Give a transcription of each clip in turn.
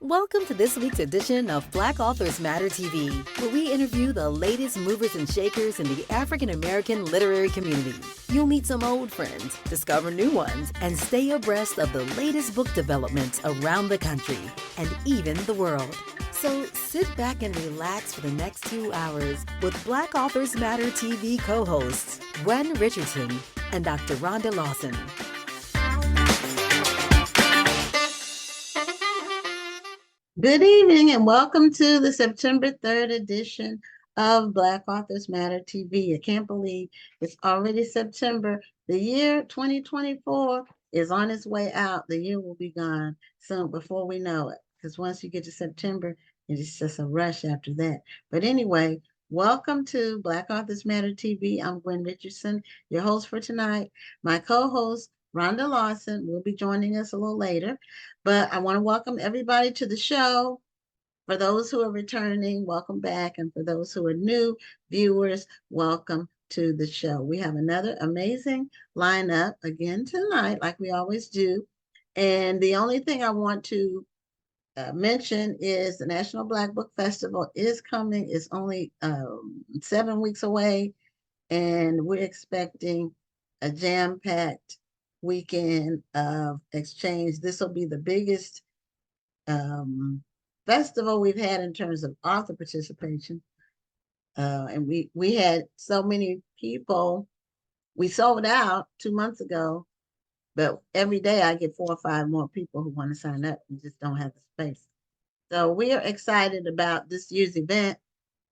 Welcome to this week's edition of Black Authors Matter TV, where we interview the latest movers and shakers in the African American literary community. You'll meet some old friends, discover new ones, and stay abreast of the latest book developments around the country and even the world. So sit back and relax for the next 2 hours with Black Authors Matter TV co-hosts Gwen Richardson and Dr. Rhonda Lawson. Good evening and welcome to the September 3rd edition of Black Authors Matter TV. I can't believe it's already September. The year 2024 is on its way out. The year will be gone soon before we know it, because once you get to September, it's just a rush after that. But anyway, welcome to Black Authors Matter TV. I'm Gwen Richardson, your host for tonight. My co-host, Rhonda Lawson, will be joining us a little later. But I want to welcome everybody to the show. For those who are returning, welcome back. And for those who are new viewers, welcome to the show. We have another amazing lineup again tonight, like we always do. And the only thing I want to mention is the National Black Book Festival is coming. It's only 7 weeks away. And we're expecting a jam-packed weekend of exchange. This will be the biggest festival we've had in terms of author participation. And we had so many people. We sold out 2 months ago, but every day I get 4 or 5 more people who want to sign up. We just don't have the space. So we are excited about this year's event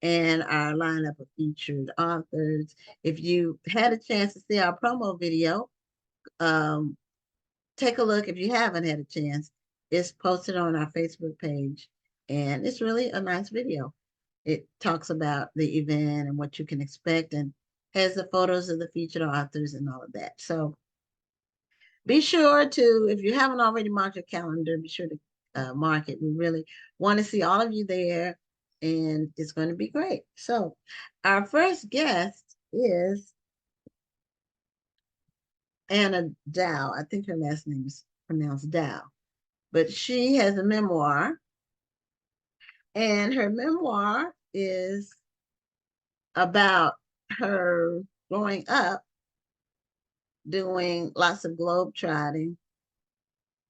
and our lineup of featured authors. If you had a chance to see our promo video, take a look. If you haven't had a chance, it's posted on our Facebook page, and it's really a nice video. It talks about the event and what you can expect, and has the photos of the featured authors and all of that. So be sure to, if you haven't already marked your calendar, be sure to mark it. We really want to see all of you there, and it's going to be great. So our first guest is Anna Dow. I think her last name is pronounced Dow, but she has a memoir, and her memoir is about her growing up doing lots of globe trotting,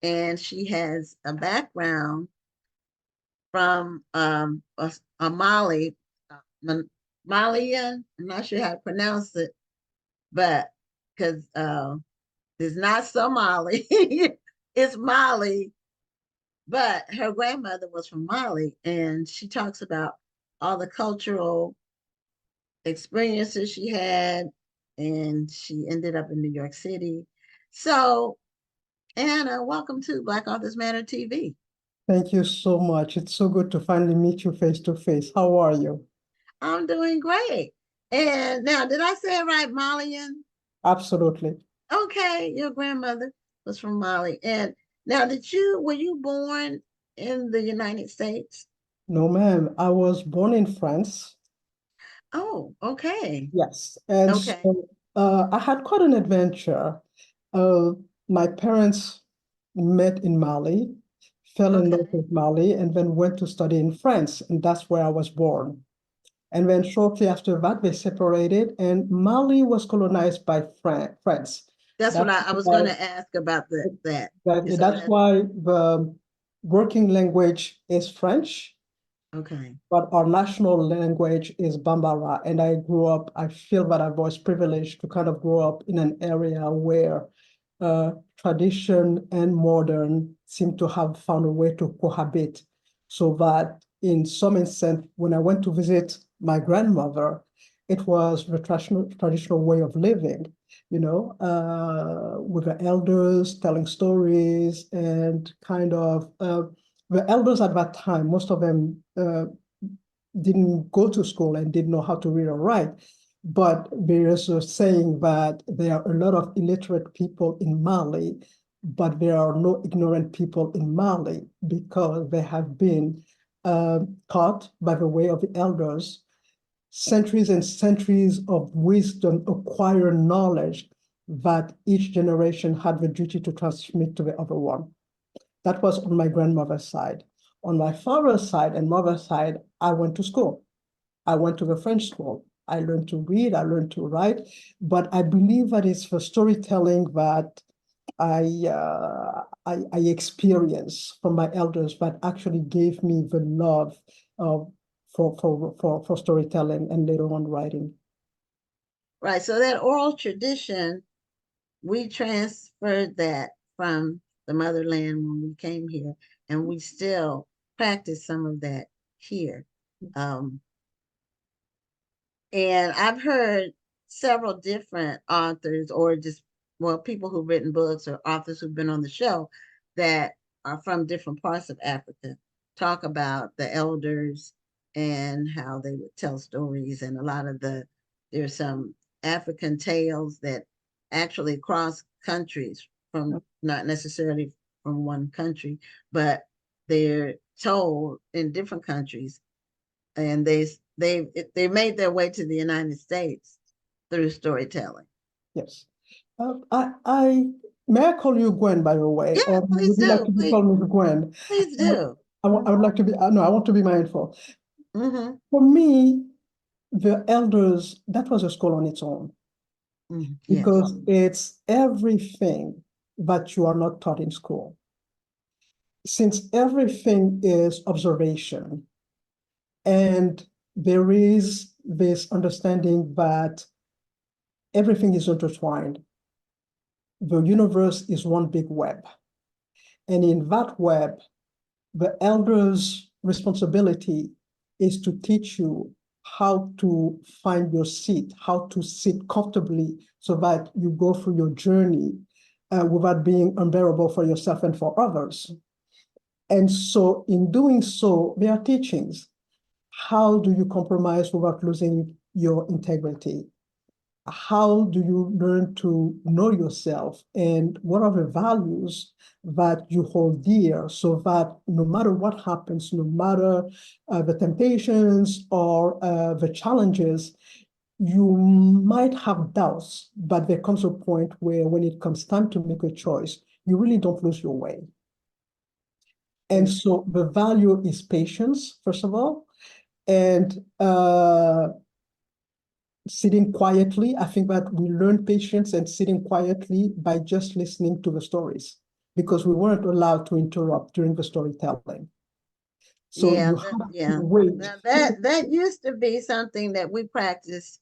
and she has a background from a Malian. I'm not sure how to pronounce it, but because it's not Somali, it's Mali. But her grandmother was from Mali, and she talks about all the cultural experiences she had, and she ended up in New York City. So, Anna, welcome to Black Authors Matter TV. Thank you so much. It's so good to finally meet you face to face. How are you? I'm doing great. And now, did I say it right, Malian? Absolutely. Okay, your grandmother was from Mali. And now, were you born in the United States? No, ma'am. I was born in France. Oh, okay. Yes. And Okay. so I had quite an adventure. My parents met in Mali, fell in love with Mali, and then went to study in France. And that's where I was born. And then shortly after that, they separated, and Mali was colonized by France. That's what I was going to ask about that. That's why the working language is French. Okay. But our national language is Bambara. And I feel that I was privileged to kind of grow up in an area where tradition and modern seem to have found a way to cohabit. So that in some instance, when I went to visit my grandmother, it was the traditional way of living, with the elders telling stories and kind of the elders at that time, most of them didn't go to school and didn't know how to read or write. But there is a saying that there are a lot of illiterate people in Mali, but there are no ignorant people in Mali because they have been taught by the way of the elders, centuries and centuries of wisdom, acquired knowledge that each generation had the duty to transmit to the other one. That was on my grandmother's side. On my father's side and mother's side, I went to school. I went to the French school. I learned to read, I learned to write, but I believe that it's the storytelling that I experienced from my elders that actually gave me the love for storytelling and later on writing. Right. So that oral tradition, we transferred that from the motherland when we came here, and we still practice some of that here. And I've heard several different authors, or just, well, people who've written books or authors who've been on the show that are from different parts of Africa talk about the elders and how they would tell stories. And there's some African tales that actually cross countries, from not necessarily from one country, but they're told in different countries, and they made their way to the United States through storytelling. Yes. I may I call you Gwen, by the way, Yeah, or please would you like do. to be called me Gwen? Please do. I would like to be, no, I want to be mindful. Mm-hmm. For me, the elders, that was a school on its own, Mm-hmm. because Yes. it's everything that you are not taught in school. Since everything is observation, and there is this understanding that everything is intertwined, the universe is one big web. And in that web, the elder's responsibility is to teach you how to find your seat, how to sit comfortably so that you go through your journey without being unbearable for yourself and for others. And so in doing so, there are teachings. How do you compromise without losing your integrity? How do you learn to know yourself, and what are the values that you hold dear, so that no matter what happens, no matter the temptations or the challenges, you might have doubts, but there comes a point where when it comes time to make a choice, you really don't lose your way. And so the value is patience, first of all, and sitting quietly. I think that we learn patience and sitting quietly by just listening to the stories, because we weren't allowed to interrupt during the storytelling. So Yeah, you have to yeah. wait. Now that used to be something that we practiced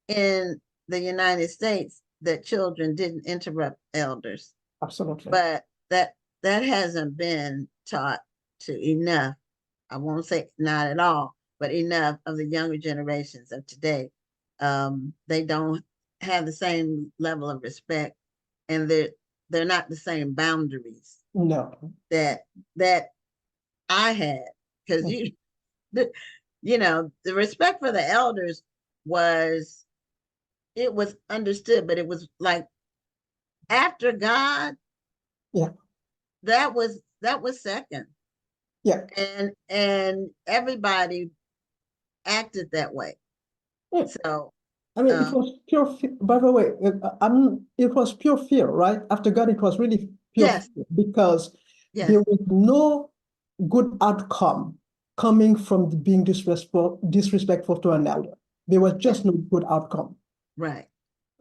in the United States, that children didn't interrupt elders. Absolutely. But that hasn't been taught to enough. I won't say not at all, but enough of the younger generations of today. They don't have the same level of respect, and they're not the same boundaries No. that I had. Because the respect for the elders was, it was understood, but it was like after God, Yeah. that was second. Yeah. And everybody acted that way. Yeah. So I mean, it was pure fear. By the way, it was pure fear, right? After God, it was really pure yes, fear, because yes, there was no good outcome coming from being disrespectful to an elder. There was just no good outcome. right.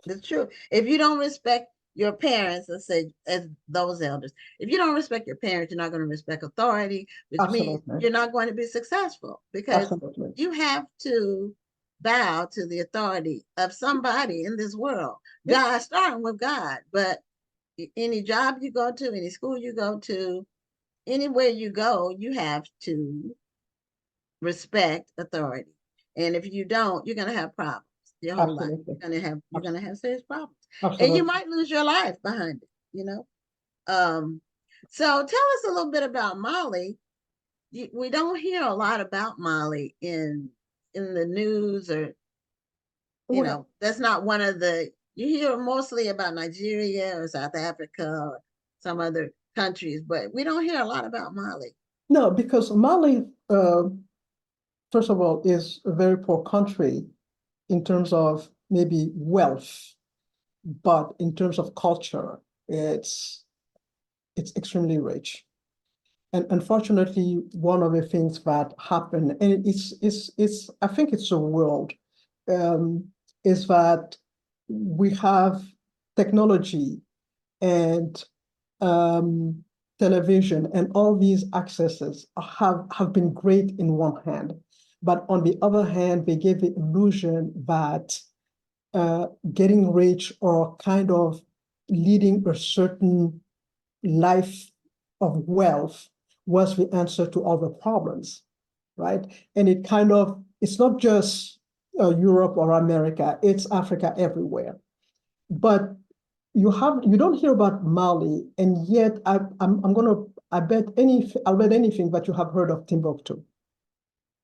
The truth. If you don't respect your parents, let's say as those elders, if you don't respect your parents, you're not going to respect authority, which means Absolutely. you're not going to be successful, because Absolutely. you have to bow to the authority of somebody in this world. Yep. God, starting with God, but any job you go to, any school you go to, anywhere you go, you have to respect authority. And if you don't, you're going to have problems your whole life. Absolutely. You're going to have serious problems. And Absolutely. you might lose your life behind it. So tell us a little bit about Mali. We don't hear a lot about Mali in the news, or Well, that's not one of the, you hear mostly about Nigeria or South Africa or some other countries, but we don't hear a lot about Mali. no, because Mali, first of all, is a very poor country in terms of maybe wealth, but in terms of culture, it's extremely rich. And unfortunately, one of the things that happened, and it's I think it's a world, um, is that we have technology and um, television and all these accesses have been great in one hand, but on the other hand, they gave the illusion that getting rich or kind of leading a certain life of wealth was the answer to all the problems, right? And it kind of, it's not just Europe or America, it's Africa everywhere. But you don't hear about Mali, and yet I'm gonna, I'll bet anything that you have heard of Timbuktu.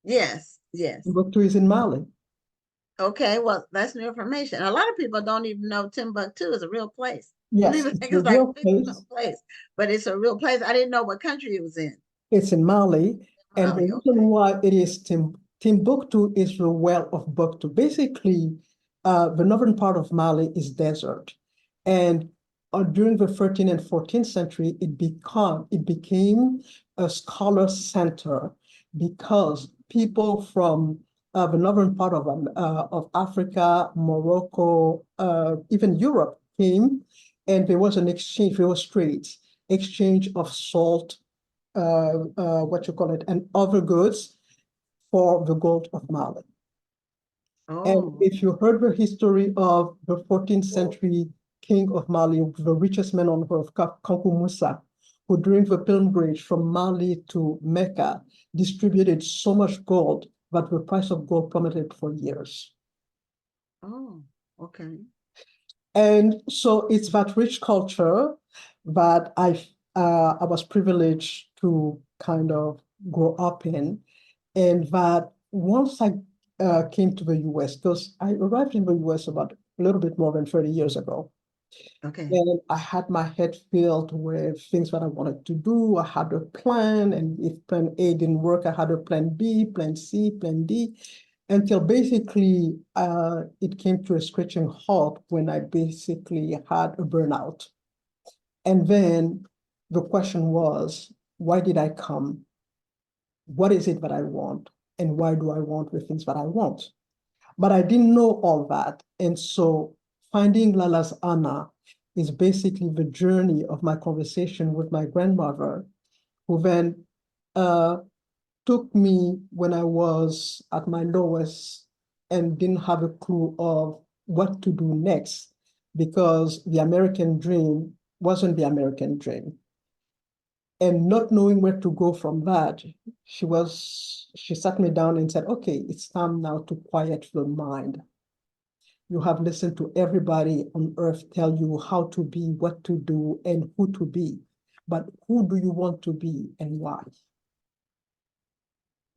Yes, yes. Timbuktu is in Mali. Okay, well, that's new information. A lot of people don't even know Timbuktu is a real place. Yes, People it's think a it's like real a place. fictional place, but it's a real place. I didn't know what country it was in. It's in Mali, and the Mali, reason okay. why it is Timbuktu is the well of Buktu. Basically, the northern part of Mali is desert, and during the 13th and 14th century, it became a scholar center because people from the northern part of Africa, Morocco, even Europe came, and there was an exchange. There was trades, exchange of salt, what you call it, and other goods for the gold of Mali. And Oh, if you heard the history of the 14th century king of Mali, the richest man on earth, Kankou Musa, who during the pilgrimage from Mali to Mecca distributed so much gold that the price of gold plummeted for years. oh, okay. And so it's that rich culture that I was privileged to kind of grow up in. And that once I came to the US, because I arrived in the US about a little bit more than 30 years ago. Okay. And I had my head filled with things that I wanted to do. I had a plan, and if plan A didn't work, I had a plan B, plan C, plan D, until basically it came to a screeching halt when I basically had a burnout. And then the question was, why did I come? What is it that I want? And why do I want the things that I want? But I didn't know all that. And so finding Lalla's Anna is basically the journey of my conversation with my grandmother, who then uh, took me when I was at my lowest and didn't have a clue of what to do next, because the American dream wasn't the American dream. And not knowing where to go from that, she sat me down and said, okay, it's time now to quiet the mind. You have listened to everybody on earth tell you how to be, what to do, and who to be. But who do you want to be and why?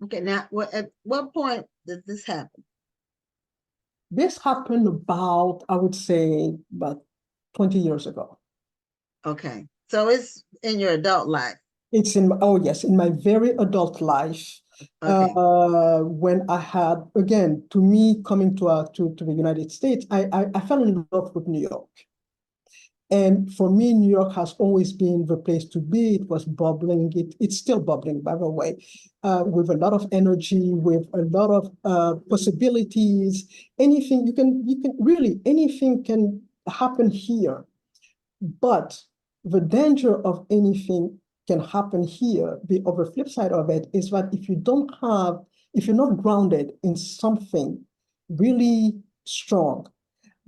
Okay. Now, at what point did this happen? This happened about, I would say, about 20 years ago. Okay. So it's in your adult life. It's in, oh yes, in my very adult life, Okay. when I had, again, to me, coming to the United States, I fell in love with New York. And for me, New York has always been the place to be. It was bubbling. It's still bubbling, by the way, with a lot of energy, with a lot of possibilities. Anything you can really, anything can happen here. But the danger of anything can happen here. The other flip side of it is that if you're not grounded in something really strong,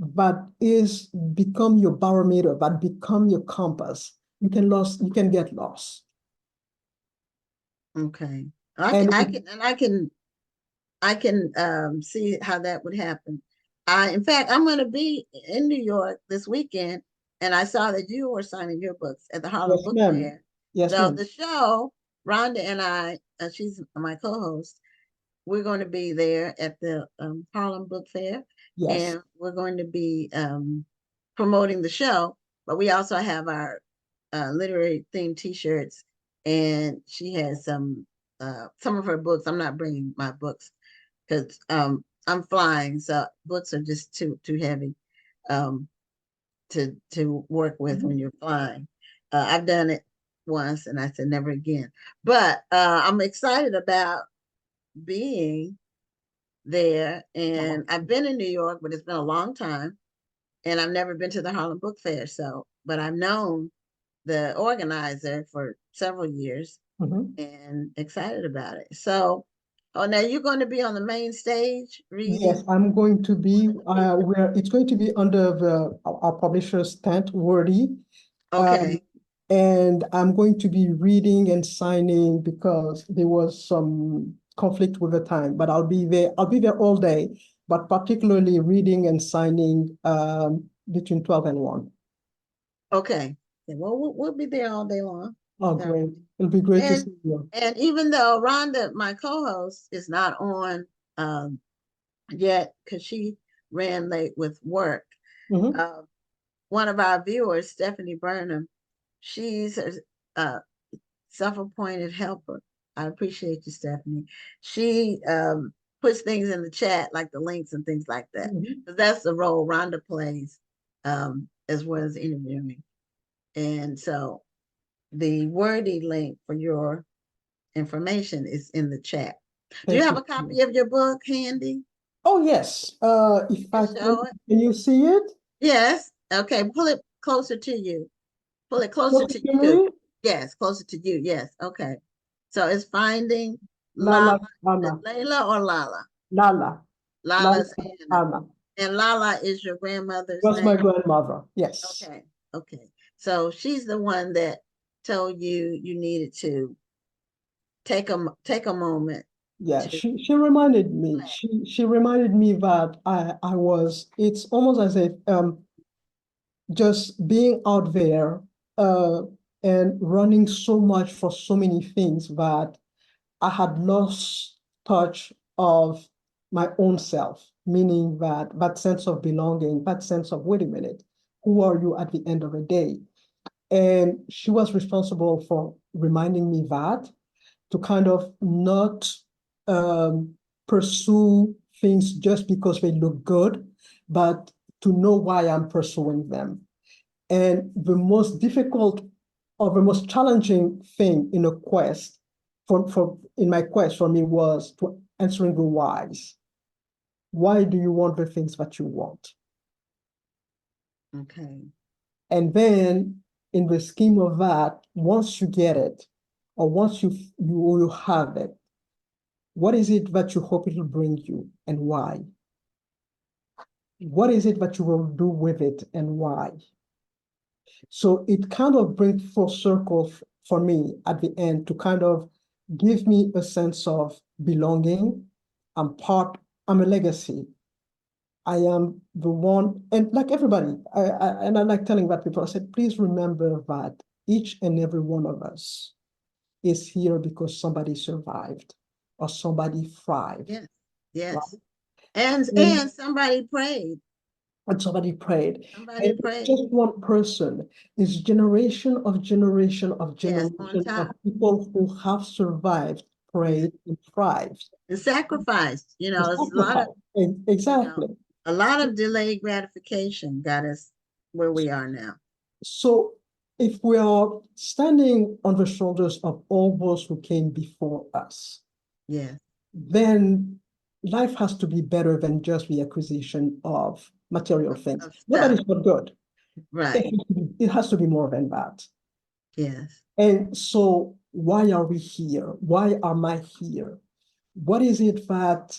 that is become your barometer, that become your compass, you can get lost. Okay. And I can see how that would happen. In fact, I'm going to be in New York this weekend, and I saw that you were signing your books at the Harlem yes, Book ma'am. Fair. Yes, So ma'am. the show, Rhonda and I, she's my co-host, we're going to be there at the Harlem Book Fair, Yes. and we're going to be promoting the show. But we also have our literary themed T-shirts, and she has some of her books. I'm not bringing my books because I'm flying, so books are just too heavy to work with when you're flying. I've done it once, and I said never again. But I'm excited about being there, and I've been in New York, but it's been a long time, and I've never been to the Harlem Book Fair. So, but I've known the organizer for several years and excited about it. So, oh, now you're going to be on the main stage reading? Yes, I'm going to be where it's going to be under our publisher's tent, Wordy. Okay. And I'm going to be reading and signing because there was some conflict with the time, but I'll be there. I'll be there all day, but particularly reading and signing between 12 and 1. Okay. Well, we'll be there all day long. Oh, great. It'll be great to see you. And even though Rhonda, my co-host, is not on yet because she ran late with work, one of our viewers, Stephanie Burnham, she's a self-appointed helper. I appreciate you, Stephanie. She puts things in the chat, like the links and things like that. That's the role Rhonda plays, as well as interviewing. And so the Wordy link for your information is in the chat. Do you have a copy of your book handy? Oh, yes. If I can you see it? Yes. Okay. Pull it closer to you. Pull it closer to you. Yes, closer to you. Yes. Okay. So it's Finding Lalla. Layla or Lalla? Lalla. Lalla's Anna. And Lalla is your grandmother's name? Was my grandmother. Yes. Okay. Okay. So she's the one that told you you needed to take a moment. Yeah, she reminded me. She reminded me that I was. It's almost as if just being out there and running so much for so many things that I had lost touch of my own self, meaning that sense of belonging, that sense of, wait a minute, who are you at the end of the day? And she was responsible for reminding me that, to kind of not pursue things just because they look good, but to know why I'm pursuing them. And the most difficult or the most challenging thing in a quest, in my quest for me, was to answering the whys. Why do you want the things that you want? Okay. And then in the scheme of that, once you get it, or once you have it, what is it that you hope it will bring you and why? What is it that you will do with it and why? So it kind of brings full circle for me at the end to kind of give me a sense of belonging. I'm a legacy. I am the one, and like everybody, I like telling that people, I said, please remember that each and every one of us is here because somebody survived or somebody thrived. Yes, yes. Right? And somebody prayed. And somebody prayed. Somebody prayed. Just one person. Is generation of people who have survived, prayed, and thrived. And sacrificed. You know, it's a lot of exactly. You know, a lot of delayed gratification got us where we are now. So if we are standing on the shoulders of all those who came before us, then life has to be better than just the acquisition of material things. Nobody's not good. Right. It has to be more than that. Yes. And so why are we here? Why am I here? What is it that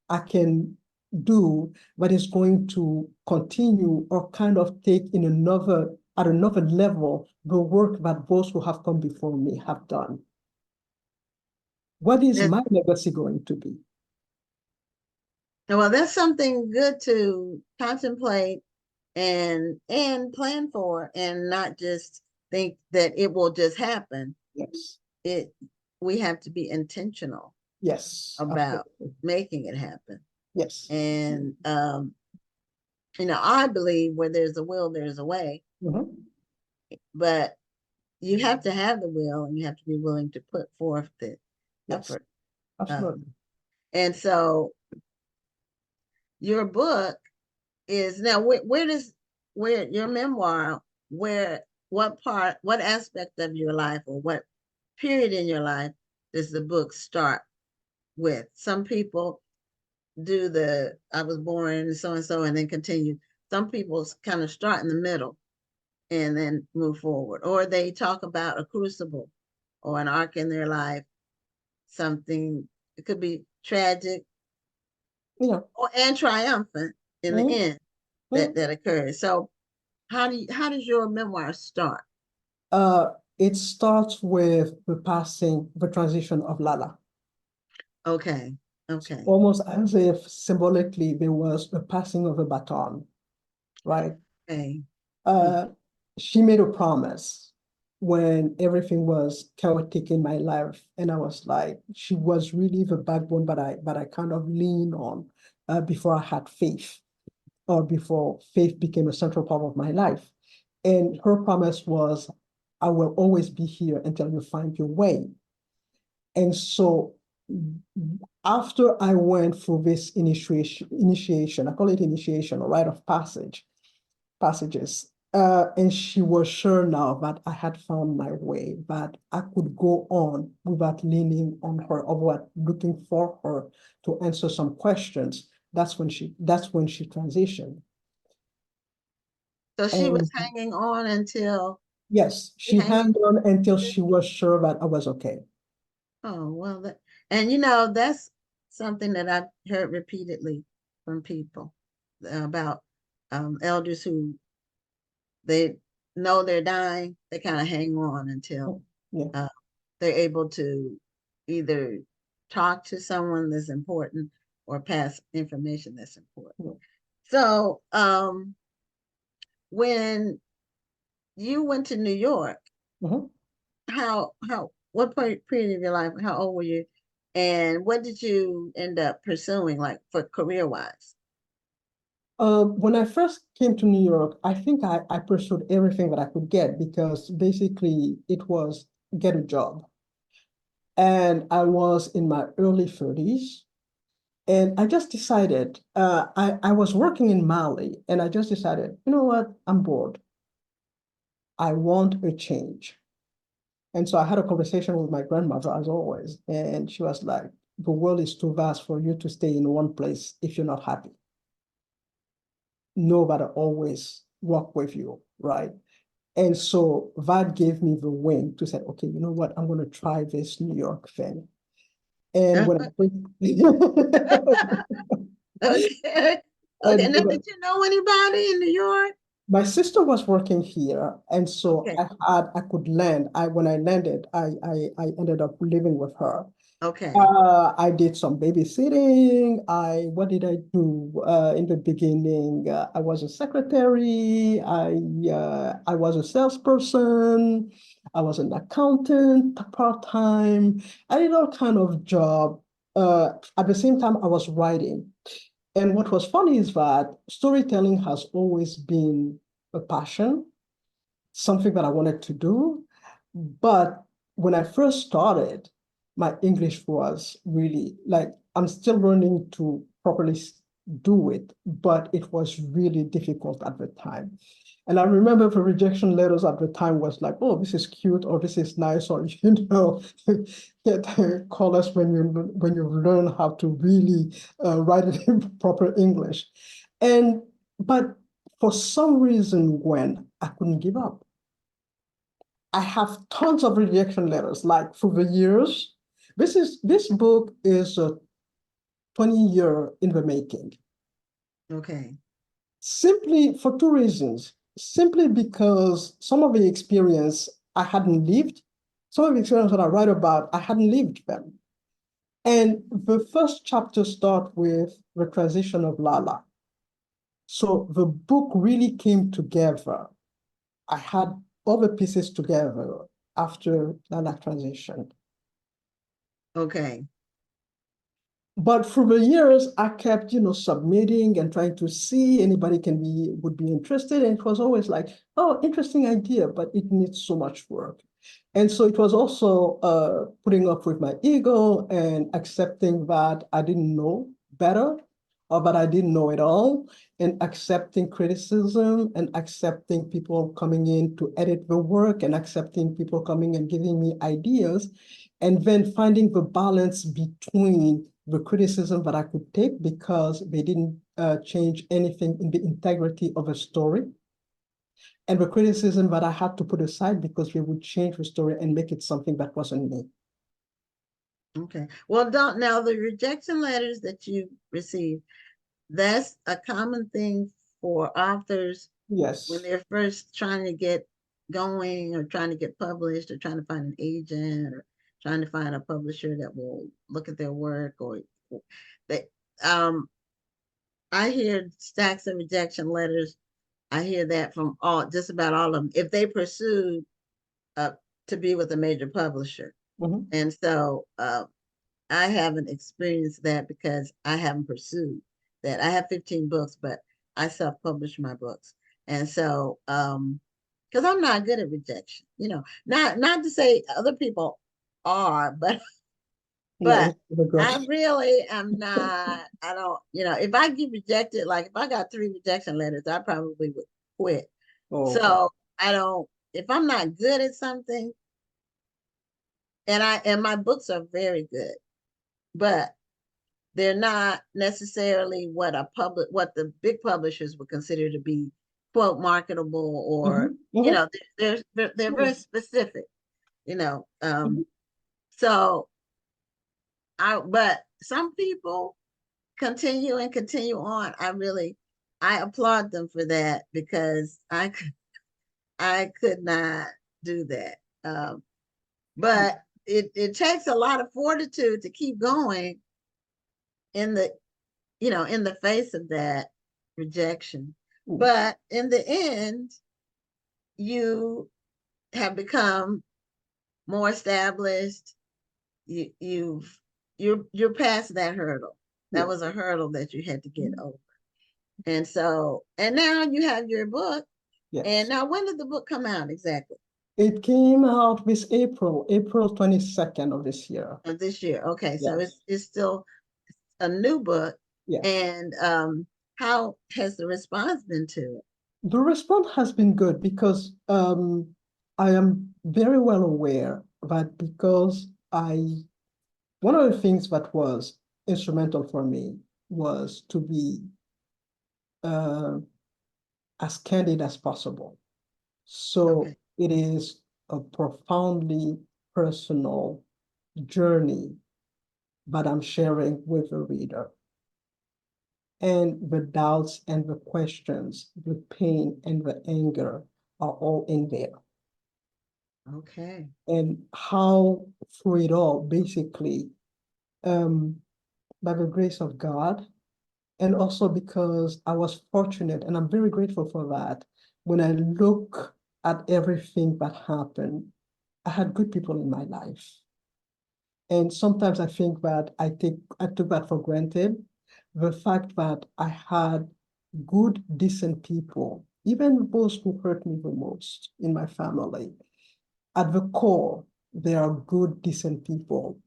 I can do that is going to continue or kind of take at another level the work that those who have come before me have done? What is my legacy going to be? Well, that's something good to contemplate and plan for, and not just think that it will just happen. Yes. We have to be intentional. Yes. About making it happen. Yes. And I believe where there's a will, there's a way. But you have to have the will, and you have to be willing to put forth the effort. Absolutely. And so your book is now where your memoir, where what aspect of your life or what period in your life does the book start with? Some people do I was born so and so and then continue. Some people kind of start in the middle and then move forward, or they talk about a crucible or an arc in their life, something, it could be tragic Yeah. and triumphant in the Mhm. end that occurs. So how does your memoir start? It starts with the transition of Lalla. Okay. Okay. Almost as if symbolically there was a passing of a baton, right? Okay. Uh, she made a promise when everything was chaotic in my life, and I was like, she was really the backbone, but I kind of leaned on before I had faith, or before faith became a central part of my life. And her promise was, I will always be here until you find your way. And so after I went through this initiation, I call it initiation, a rite of passages, and she was sure now that I had found my way, that I could go on without leaning on her or without looking for her to answer some questions. That's when she transitioned. So she was And hanging on until yes, she hanging. hung on until she was sure that I was okay. Oh, well, and that's something that I've heard repeatedly from people about elders who they know they're dying, they kind of hang on until Yeah. uh, they're able to either talk to someone that's important or pass information that's important. Yeah. So, when you went to New York, Mhm. what period of your life, how old were you? And what did you end up pursuing, like for career wise? When I first came to New York, I think I pursued everything that I could get, because basically it was get a job. And I was in my early 30s. And I just decided, I was working in Mali, and I just decided, you know what, I'm bored. I want a change. And so I had a conversation with my grandmother, as always, and she was like, the world is too vast for you to stay in one place if you're not happy. Nobody always walk with you, right? And so that gave me the wing to say, okay, you know what, I'm going to try this New York thing. And when Okay. Okay. and Now, did you know anybody in New York? my sister was working here, and so Okay. I could land. When I landed, I ended up living with her. Okay. I did some babysitting. What did I do in the beginning? I was a secretary. I was a salesperson. I was an accountant part-time. I did all kind of job. At the same time, I was writing. And what was funny is that storytelling has always been a passion, something that I wanted to do. But when I first started, my English was really like, I'm still learning to properly do it, but it was really difficult at the time. And I remember the rejection letters at the time was like, oh, this is cute, or this is nice, or, get call us when you learn how to really write it in proper English. But for some reason, when I couldn't give up, I have tons of rejection letters, like through the years. This book is a 20-year in the making. Okay. Simply for two reasons. Simply because some of the experience I hadn't lived, some of the experience that I write about, I hadn't lived them. And the first chapter starts with the transition of Lalla. So the book really came together. I had all the pieces together after Lalla transition. Okay. But through the years, I kept, submitting and trying to see anybody would be interested. And it was always like, oh, interesting idea, but it needs so much work. And so it was also putting up with my ego and accepting that I didn't know better. but I didn't know it all, and accepting criticism and accepting people coming in to edit the work and accepting people coming and giving me ideas, and then finding the balance between the criticism that I could take because they didn't change anything in the integrity of a story, and the criticism that I had to put aside because they would change the story and make it something that wasn't me. Okay. Well, don't now the rejection letters that you received, that's a common thing for authors Yes. when they're first trying to get going or trying to get published or trying to find an agent or trying to find a publisher that will look at their work or they I hear stacks of rejection letters. I hear that from just about all of them. If they pursued to be with a major publisher. Mhm. And so I haven't experienced that because I haven't pursued that. I have 15 books, but I self-publish my books. And so because I'm not good at rejection, not to say other people are, but Yeah, I really am not. I don't, if I get rejected, like if I got 3 rejection letters, I probably would quit. okay. So I don't, if I'm not good at something, and my books are very good, but they're not necessarily what the big publishers would consider to be quote marketable or they're very specific, Mhm. so but some people continue and continue on. I applaud them for that because I could not do that. But it takes a lot of fortitude to keep going in the in the face of that rejection. But in the end, you have become more established. You're past that hurdle. That was a hurdle that you had to get over. And so, and now you have your book. Yes. And now when did the book come out exactly? It came out this April 22nd of this year. Of this year. Okay. So Yes. it's still a new book. Yes. And how has the response been to it? The response has been good because I am very well aware that because one of the things that was instrumental for me was to be as candid as possible. So it is a profoundly personal journey that I'm sharing with the reader. And the doubts and the questions, the pain and the anger are all in there. Okay. And how through it all, basically, by the grace of God, and also because I was fortunate, and I'm very grateful for that, when I look at everything that happened, I had good people in my life. And sometimes I think that I took that for granted. The fact that I had good, decent people, even those who hurt me the most in my family, at the core, they are good, decent people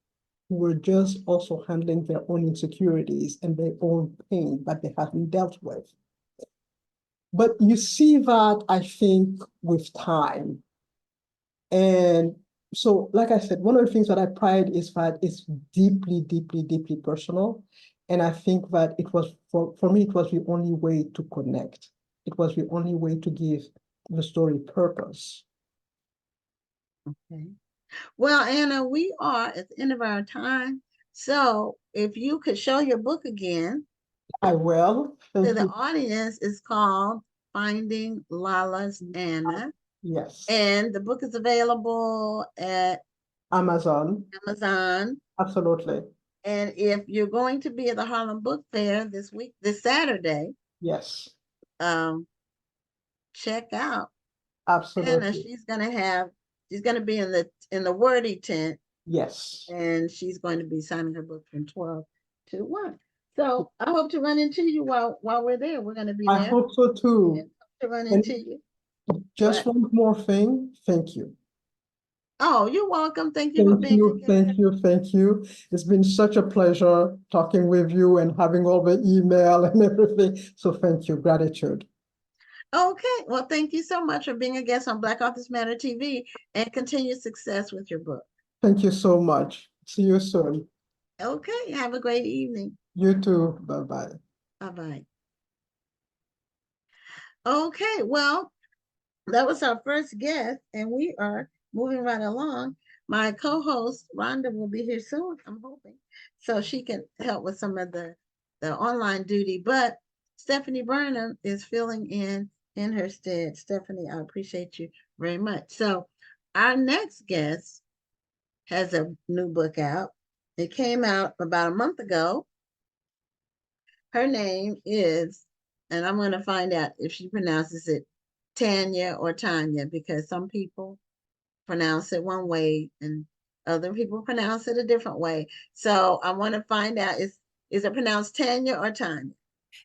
who were just also handling their own insecurities and their own pain that they haven't dealt with. But you see that, I think, with time. And so, like I said, one of the things that I pride is that it's deeply, deeply, deeply personal. And I think that it was, for me, it was the only way to connect. It was the only way to give the story purpose. Okay. Well, Anna, we are at the end of our time. So if you could show your book again. I will. To the audience, is called Finding Lalla's Anna. Yes. And the book is available at Amazon. Absolutely. And if you're going to be at the Harlem Book Fair this Saturday, yes, check out absolutely. Anna. She's gonna be in the Wordy tent. Yes. And she's going to be signing her book from 12 to 1. So I hope to run into you while we're there. We're going to be there. I hope so too. To run into you. Just one more thing. Thank you. Oh, you're welcome. Thank you for Thank being a you, guest. thank you, thank you. It's been such a pleasure talking with you and having all the email and everything. So thank you, gratitude. Okay, well, thank you so much for being a guest on Black Authors Matter TV, and continued success with your book. Thank you so much. See you soon. Okay, have a great evening. You too. Bye-bye. Bye-bye. Okay, well, that was our first guest, and we are moving right along. My co-host Rhonda will be here soon, I'm hoping, so she can help with some of the online duty. But Stephanie Burnham is filling in her stead. Stephanie, I appreciate you very much. So our next guest has a new book out. It came out about a month ago. Her name is, and I'm going to find out if she pronounces it Tanya or Tanya, because some people pronounce it one way and other people pronounce it a different way. So I want to find out, is it pronounced Tanya or Tanya?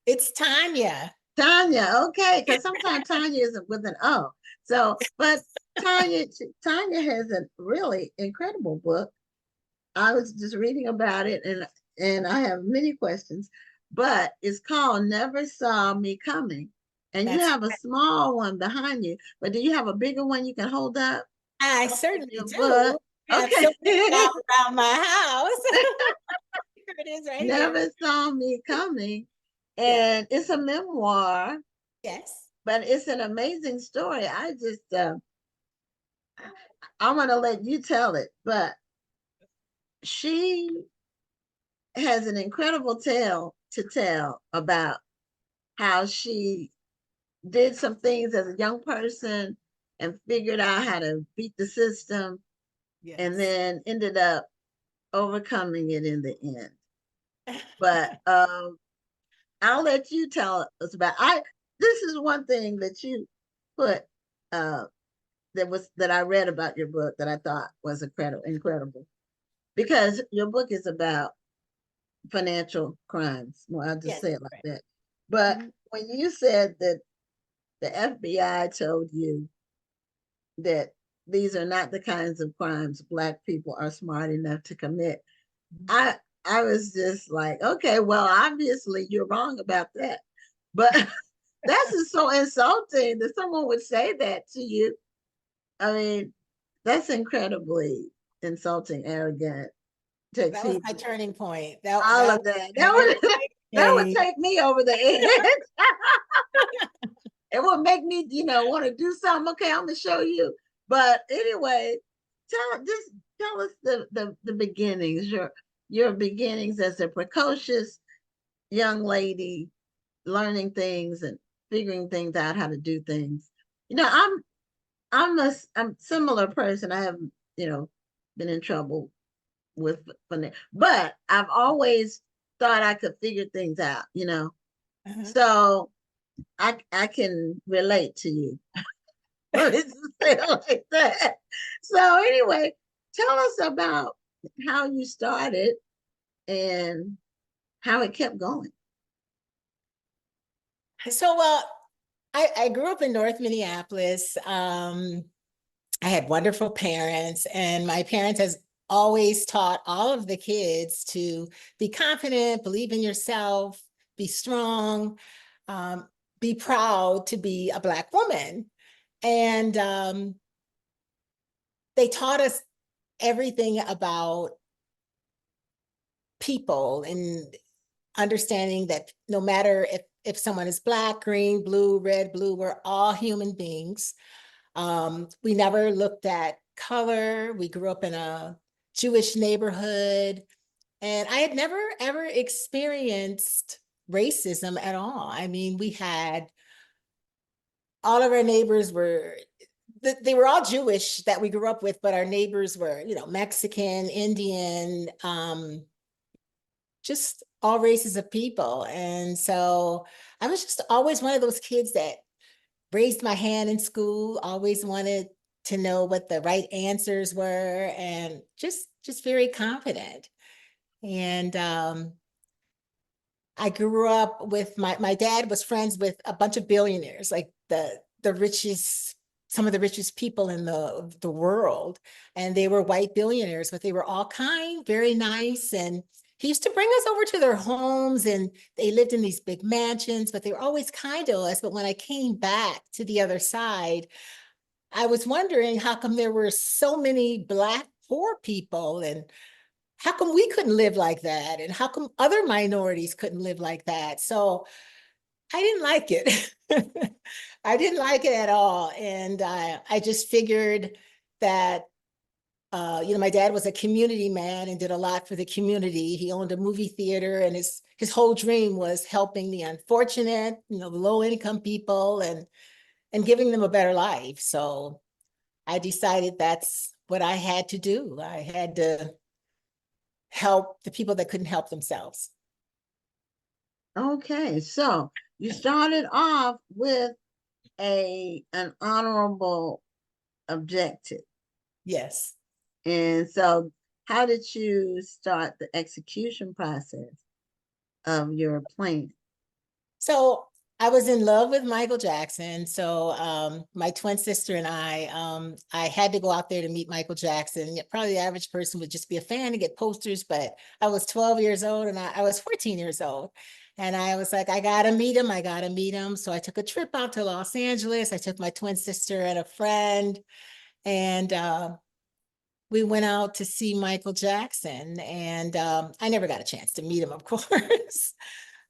It's Tanya. Tanya, okay, because sometimes Tanya isn't with an O. So, but Tanya has a really incredible book. I was just reading about it, and I have many questions, but it's called Never Saw Me Coming. And you have a small one behind you, but do you have a bigger one you can hold up? I certainly Your do. book. I have Okay. so many around my house. Here it is right Never here. Saw Me Coming. Yeah. And it's a memoir, Yes. but it's an amazing story. I'm gonna let you tell it, but she has an incredible tale to tell about how she did some things as a young person and figured out how to beat the system, Yes. and then ended up overcoming it in the end. But I'll let you tell us about. This is one thing that you put that I read about your book that I thought was incredible, because your book is about financial crimes. Well, I'll just Yes. say it like that. But when you said that the FBI told you that these are not the kinds of crimes Black people are smart enough to commit, I I was just like, okay, well, obviously you're wrong about that. But that's just so insulting that someone would say that to you. I mean, that's incredibly insulting, arrogant, That was my turning point. all of that. That would take me over the edge. It would make me, want to do something. Okay, I'm gonna show you. But anyway, tell us the beginnings, your beginnings as a precocious young lady, learning things and figuring things out, how to do things. I'm a similar person. I have, been in trouble with but I've always thought I could figure things out. So I can relate to you. Let's just say it like that. So anyway, tell us about how you started and how it kept going. So, well, I grew up in North Minneapolis. I had wonderful parents, and my parents has always taught all of the kids to be confident, believe in yourself, be strong, be proud to be a Black woman. And they taught us everything about people and understanding that no matter if someone is Black, green, blue, red, blue, we're all human beings. We never looked at color. We grew up in a Jewish neighborhood, and I had never ever experienced racism at all. I mean, we had all of our neighbors they were all Jewish that we grew up with, but our neighbors were, Mexican, Indian, just all races of people. And so I was just always one of those kids that raised my hand in school, always wanted to know what the right answers were, and just very confident. And I grew up with my dad was friends with a bunch of billionaires, like the richest some of the richest people in the world, and they were white billionaires, but they were all kind, very nice. And he used to bring us over to their homes, and they lived in these big mansions, but they were always kind to us. But when I came back to the other side, I was wondering how come there were so many Black poor people, and how come we couldn't live like that? And how come other minorities couldn't live like that? So I didn't like it. I didn't like it at all. And I just figured that, my dad was a community man and did a lot for the community. He owned a movie theater, and his whole dream was helping the unfortunate, the low income people, and giving them a better life. So I decided that's what I had to do. I had to help the people that couldn't help themselves. Okay, so you started off with an honorable objective. Yes. And so how did you start the execution process of your plan? So I was in love with Michael Jackson. So my twin sister and I had to go out there to meet Michael Jackson. Probably the average person would just be a fan and get posters, but I was 12 years old and I was 14 years old. And I was like, I gotta meet him. I gotta meet him. So I took a trip out to Los Angeles. I took my twin sister and a friend, and we went out to see Michael Jackson. And I never got a chance to meet him, of course.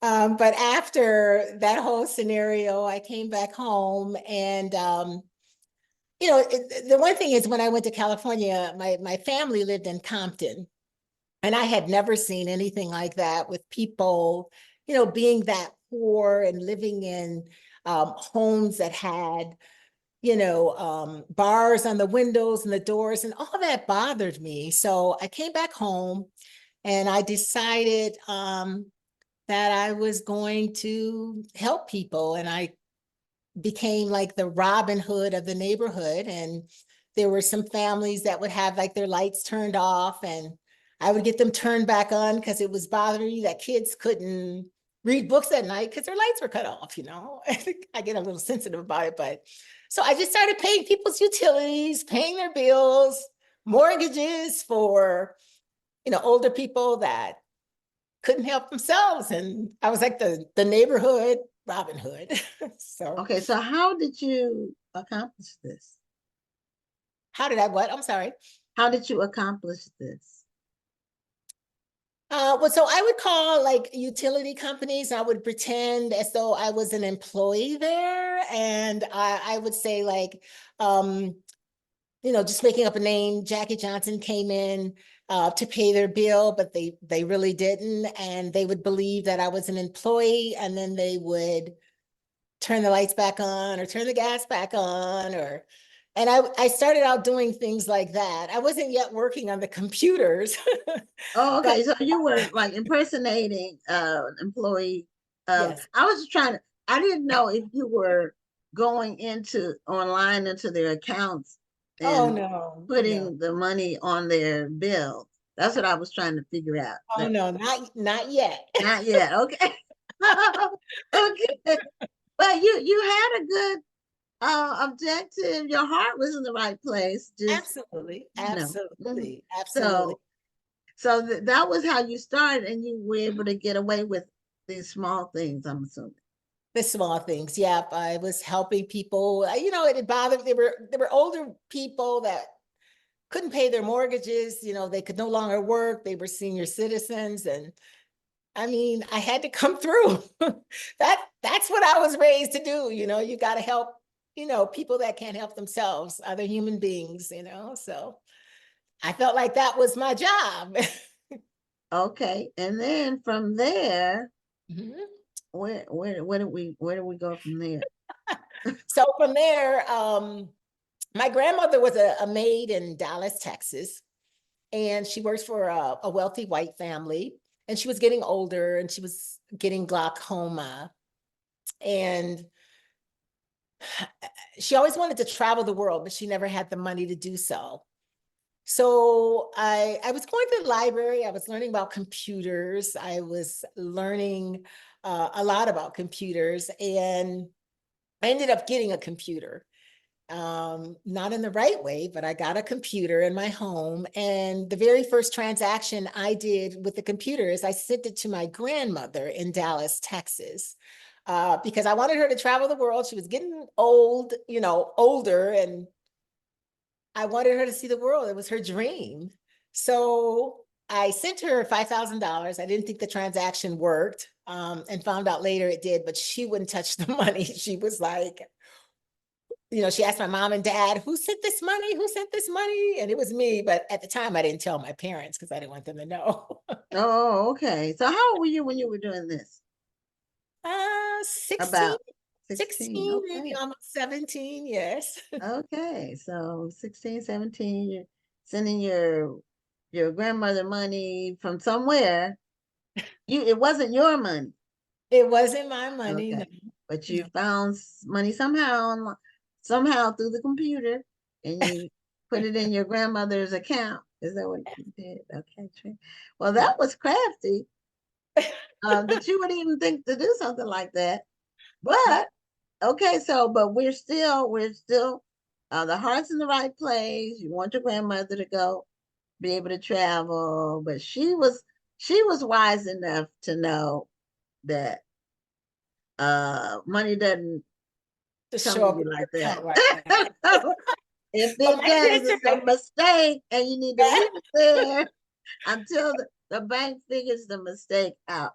But after that whole scenario, I came back home, and the one thing is, when I went to California, my family lived in Compton, and I had never seen anything like that, with people, being that poor and living in homes that had, bars on the windows and the doors, and all that bothered me. So I came back home, and I decided that I was going to help people. And I became like the Robin Hood of the neighborhood. And there were some families that would have like their lights turned off, and I would get them turned back on because it was bothering me that kids couldn't read books at night because their lights were cut off. I get a little sensitive about it, but so I just started paying people's utilities, paying their bills, mortgages for, older people that couldn't help themselves. And I was like the neighborhood Robin Hood. So Okay, so how did you accomplish this? how did I what? I'm sorry. How did you accomplish this? Well, so I would call like utility companies. I would pretend as though I was an employee there, and I would say like, just making up a name, Jackie Johnson came in to pay their bill, but they really didn't, and they would believe that I was an employee, and then they would turn the lights back on or turn the gas back on, and I started out doing things like that. I wasn't yet working on the computers. Oh, okay. But, So you were like impersonating an employee. yes. I was I didn't know if you were going online into their accounts Oh, and no, putting no. the money on their bill. That's what I was trying to figure out. Oh, no, not yet. Not yet. Okay. Okay. But you had a good objective. Your heart was in the right place. Just, Absolutely, Mhm. absolutely, absolutely. So that was how you started, and you were able to get away with these small things, I'm assuming. The small things. Yep. I was helping people. It bothered, there were older people that couldn't pay their mortgages. They could no longer work. They were senior citizens. And I mean, I had to come through. That's what I was raised to do. You got to help, people that can't help themselves, other human beings, so I felt like that was my job. Okay, and then from there, Mhm. where do we go from there? So from there, my grandmother was a maid in Dallas, Texas, and she works for a wealthy white family. And she was getting older, and she was getting glaucoma. And she always wanted to travel the world, but she never had the money to do so. So I was going to the library. I was learning about computers. I was learning a lot about computers, and I ended up getting a computer. not in the right way, but I got a computer in my home. And the very first transaction I did with the computer is I sent it to my grandmother in Dallas, Texas, because I wanted her to travel the world. She was getting old, you know, older, and I wanted her to see the world. It was her dream. So I sent her $5,000. I didn't think the transaction worked, and found out later it did, but she wouldn't touch the money. She was like, you know, she asked my mom and dad, who sent this money? Who sent this money? And it was me. But at the time, I didn't tell my parents because I didn't want them to know. Oh, okay. So how old were you when you were doing this? 16, About 16. 16, maybe Okay. almost 17. Yes. Okay. So 16, 17, you're sending your grandmother money from somewhere. It wasn't your money. It wasn't my money. No, Okay. But you no. found money somehow through the computer, and you put it in your grandmother's account. Is that what you did? Okay. Well, that was crafty. That you would even think to do something like that. But okay, so but we're still the heart's in the right place. You want your grandmother to go be able to travel, but she was wise enough to know that money doesn't To come show to up you in like your account like that. that. If But it my does, kids it's are, a mistake, and you need to leave it there until the bank figures the mistake out.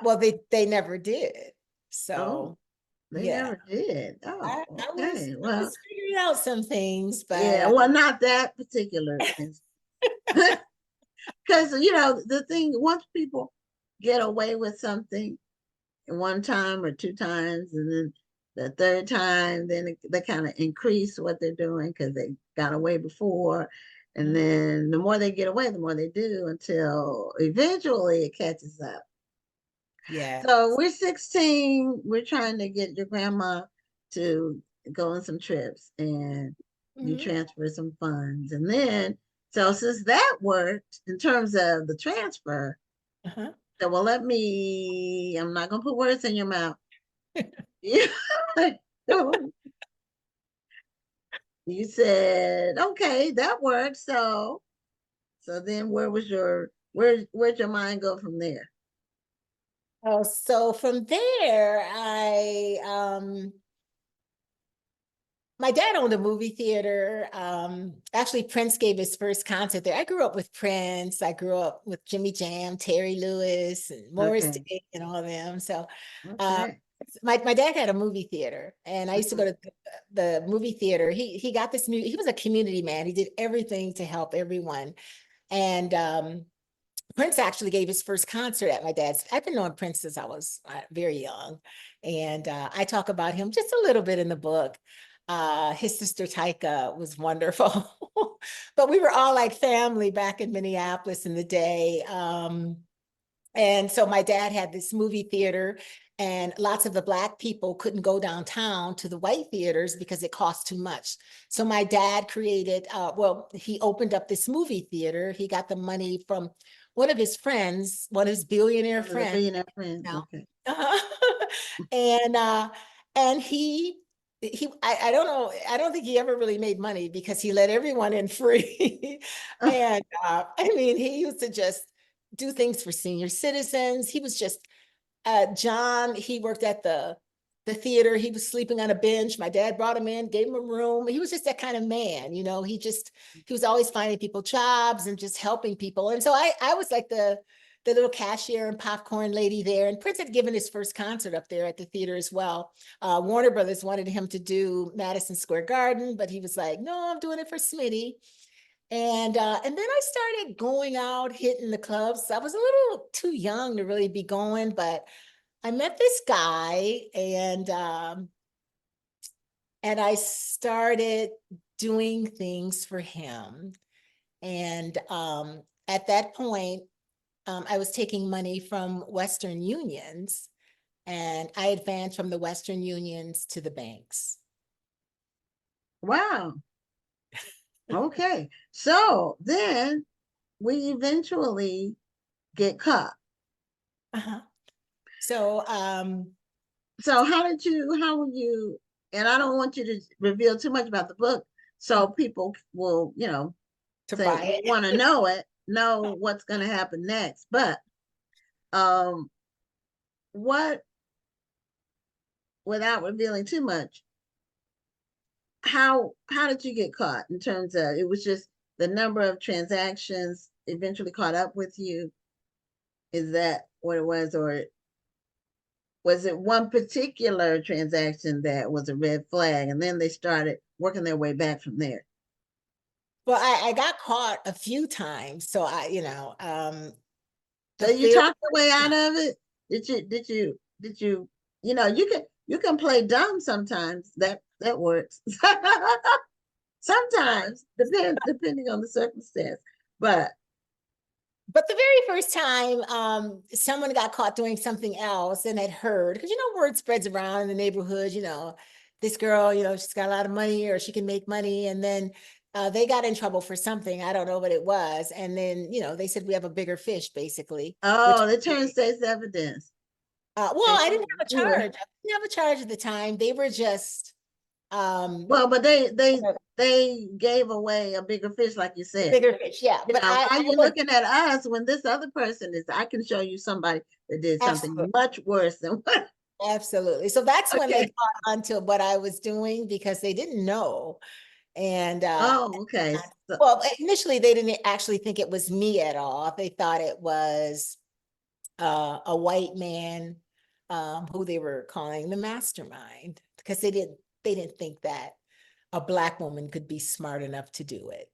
well, they never did. Oh, So they yeah, never did. Oh, okay. I Well, was figuring out some things, but yeah, well, not that particular instance. Because, the thing, once people get away with something one time or two times, and then the third time, then they kind of increase what they're doing because they got away before. And then the more they get away, the more they do until eventually it catches up. yeah. So we're 16. We're trying to get your grandma to go on some trips, and you Mhm. transfer some funds. And then, so since that worked in terms of the transfer, Uh-huh. so well, I'm not going to put words in your mouth. You, you said, okay, that works. So then where'd your mind go from there? Oh, so from there, my dad owned a movie theater. Actually, Prince gave his first concert there. I grew up with Prince. I grew up with Jimmy Jam, Terry Lewis, and Morris Okay. Day, and all of them. So, uh, Okay. my dad had a movie theater, and I used to go to the movie theater. He got this new. He was a community man. He did everything to help everyone, and Prince actually gave his first concert at my dad's. I've been knowing Prince since I was very young. And I talk about him just a little bit in the book. His sister Taika was wonderful. But we were all like family back in Minneapolis in the day. And so my dad had this movie theater, and lots of the Black people couldn't go downtown to the white theaters because it cost too much. So my dad created, he opened up this movie theater. He got the money from one of his friends, one of his billionaire One of the friends billionaire friends. now. Okay. And and I don't know, I don't think he ever really made money because he let everyone in free. And I mean, he used to just do things for senior citizens. He was just John, he worked at the theater. He was sleeping on a bench. My dad brought him in, gave him a room. He was just that kind of man, you know. He was always finding people jobs and just helping people. And so I was like the little cashier and popcorn lady there. And Prince had given his first concert up there at the theater as well. Warner Brothers wanted him to do Madison Square Garden, but he was like, no, I'm doing it for Smitty. And then I started going out, hitting the clubs. I was a little too young to really be going, but I met this guy, and I started doing things for him. And at that point, I was taking money from Western Unions, and I advanced from the Western Unions to the banks. Wow. Okay. So then we eventually get caught. Uh-huh. So So how were you and I don't want you to reveal too much about the book, so people will, To say buy it. want to know what's going to happen next. But what, without revealing too much, how did you get caught in terms of, it was just the number of transactions eventually caught up with you? Is that what it was, or was it one particular transaction that was a red flag and then they started working their way back from there? Well, I got caught a few times. So So the you fear. talked your way out of it? Did you, you can play dumb sometimes. That works. Sometimes, depending on the circumstance. But But the very first time someone got caught doing something else and had heard, because word spreads around in the neighborhood, this girl, she's got a lot of money or she can make money. And then they got in trouble for something. I don't know what it was. And then, they said we have a bigger fish, basically, which the turn state's evidence. well, And I didn't have a you were, charge. I didn't have a charge at the time. They were just well, but they gave away a bigger fish, like you the said. bigger fish. Yeah. But Why I are you was looking at us when this other person is? I can show you somebody that did something absolutely. much worse than what. Absolutely. So that's when they Okay. caught on to what I was doing because they didn't know. And Oh, okay. So, well, initially they didn't actually think it was me at all. They thought it was a white man who they were calling the mastermind because they didn't think that a Black woman could be smart enough to do it.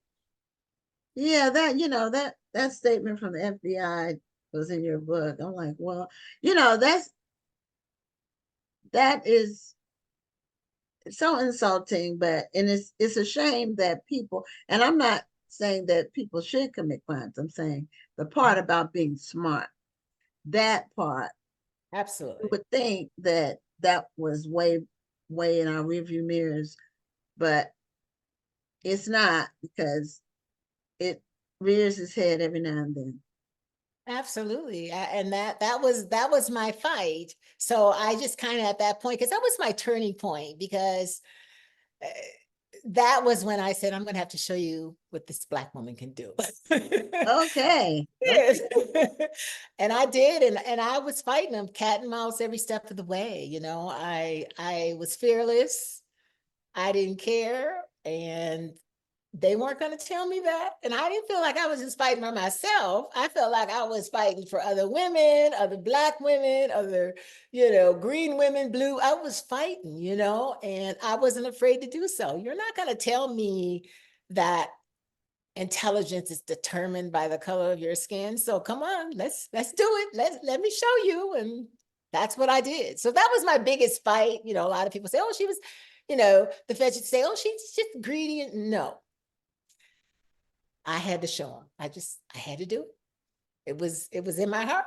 yeah, that statement from the FBI was in your book. I'm like, well, that is so insulting, but and it's a shame that people, and I'm not saying that people should commit crimes. I'm saying the part about being smart, that part, you Absolutely. would think that that was way in our rearview mirrors, but it's not, because it rears its head every now and then. Absolutely. And that was my fight. So I just kind of at that point, because that was my turning point, because uh, that was when I said, I'm going to have to show you what this Black woman can do. Okay. Yes. And I did, and I was fighting them cat and mouse every step of the way. I was fearless. I didn't care, and they weren't going to tell me that. And I didn't feel like I was just fighting by myself. I felt like I was fighting for other women, other Black women, other, green women, blue. I was fighting, and I wasn't afraid to do so. You're not going to tell me that intelligence is determined by the color of your skin. So come on, let's do it. Let me show you. And that's what I did. So that was my biggest fight. A lot of people say, oh, she was, the feds would say, oh, she's just greedy. No, I had to show them. I had to do it. It was in my heart.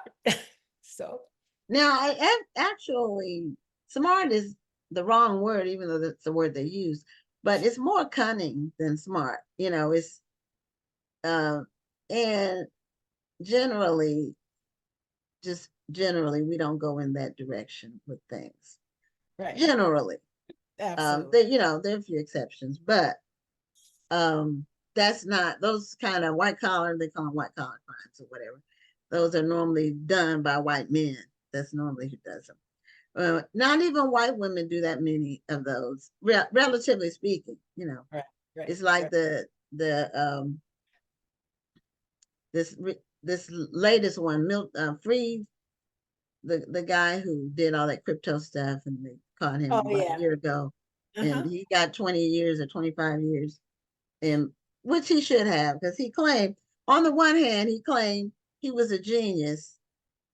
So Now, actually, smart is the wrong word, even though that's the word they use, but it's more cunning than smart. It's and generally, just generally, we don't go in that direction with things. right. Generally, Absolutely. there are a few exceptions, but that's not those kind of white collar. They call them white collar crimes or whatever. Those are normally done by white men. That's normally who does them. Not even white women do that many of those, relatively speaking. Right. Right. It's like Right. the this this latest one, Freed, the guy who did all that crypto stuff, and they caught him Oh about a yeah. year ago, and Uh-huh. he got 20 years or 25 years, and which he should have, because he claimed, on the one hand, he claimed he was a genius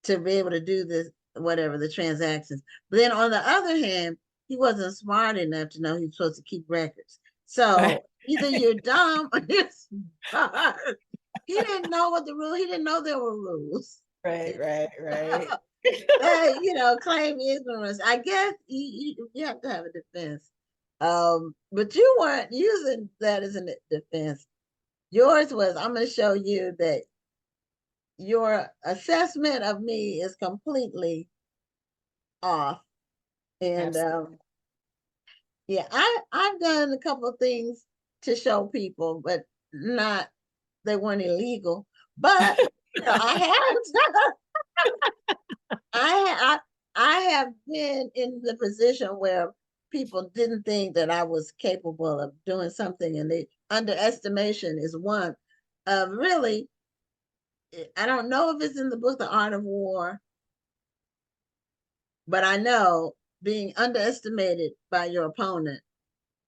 to be able to do this, whatever the transactions. But then on the other hand, he wasn't smart enough to know he was supposed to keep records. Right. So either you're dumb or you're smart. He didn't know what the rule. He didn't know there were rules. Right. Right. Right. Claim ignorance. I guess you have to have a defense. But you weren't using that as a defense. Yours was, I'm going to show you that your assessment of me is completely off. And, Absolutely. Yeah, I've done a couple of things to show people, but not they weren't illegal. But you know, I I have been in the position where people didn't think that I was capable of doing something, and the underestimation is one of really. I don't know if it's in the book, The Art of War, but I know being underestimated by your opponent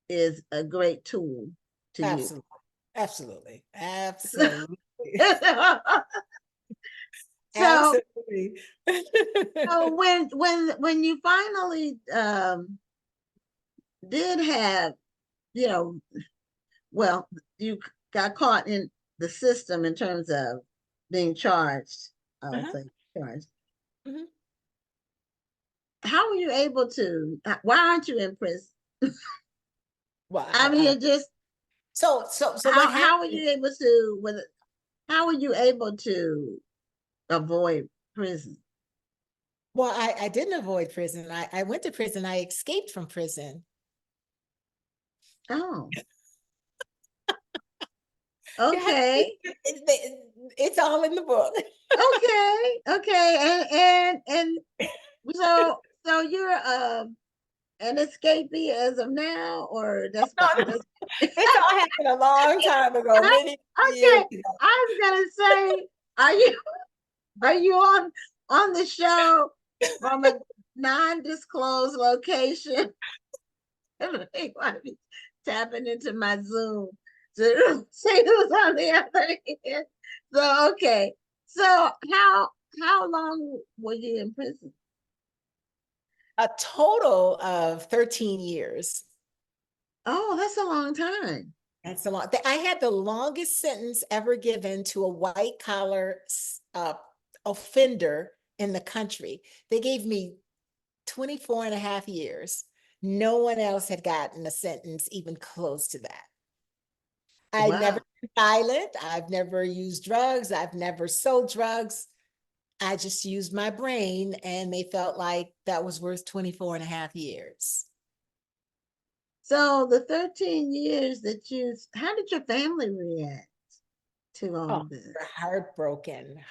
is a great tool to use. Absolutely. Absolutely. So, Absolutely. so when you finally did have, you know, well, you got caught in the system in terms of being charged, I would say charged. Mhm. How were you able to? Why aren't you in prison? Well, I mean, it just so what how were happened? you able to? How were you able to avoid prison? Well, I didn't avoid prison. I went to prison. I escaped from prison. Oh, Yeah, okay. it's all in the book. Okay, and so you're an escapee as of now, or that's No, no, that's it's all happened a long time ago, many years okay. ago. I was gonna say, are you on the show from a non-disclosed location? They want to be tapping into my Zoom to see who's on the other end. So okay, so how long were you in prison? A total of 13 years. Oh, that's a long time. That's a lot. I had the longest sentence ever given to a white collar offender in the country. They gave me 24 and a half years. No one else had gotten a sentence even close to that. I never Wow. been violent. I've never used drugs. I've never sold drugs. I just used my brain, and they felt like that was worth 24 and a half years. So the 13 years that how did your family react to all Oh, of this? we're heartbroken.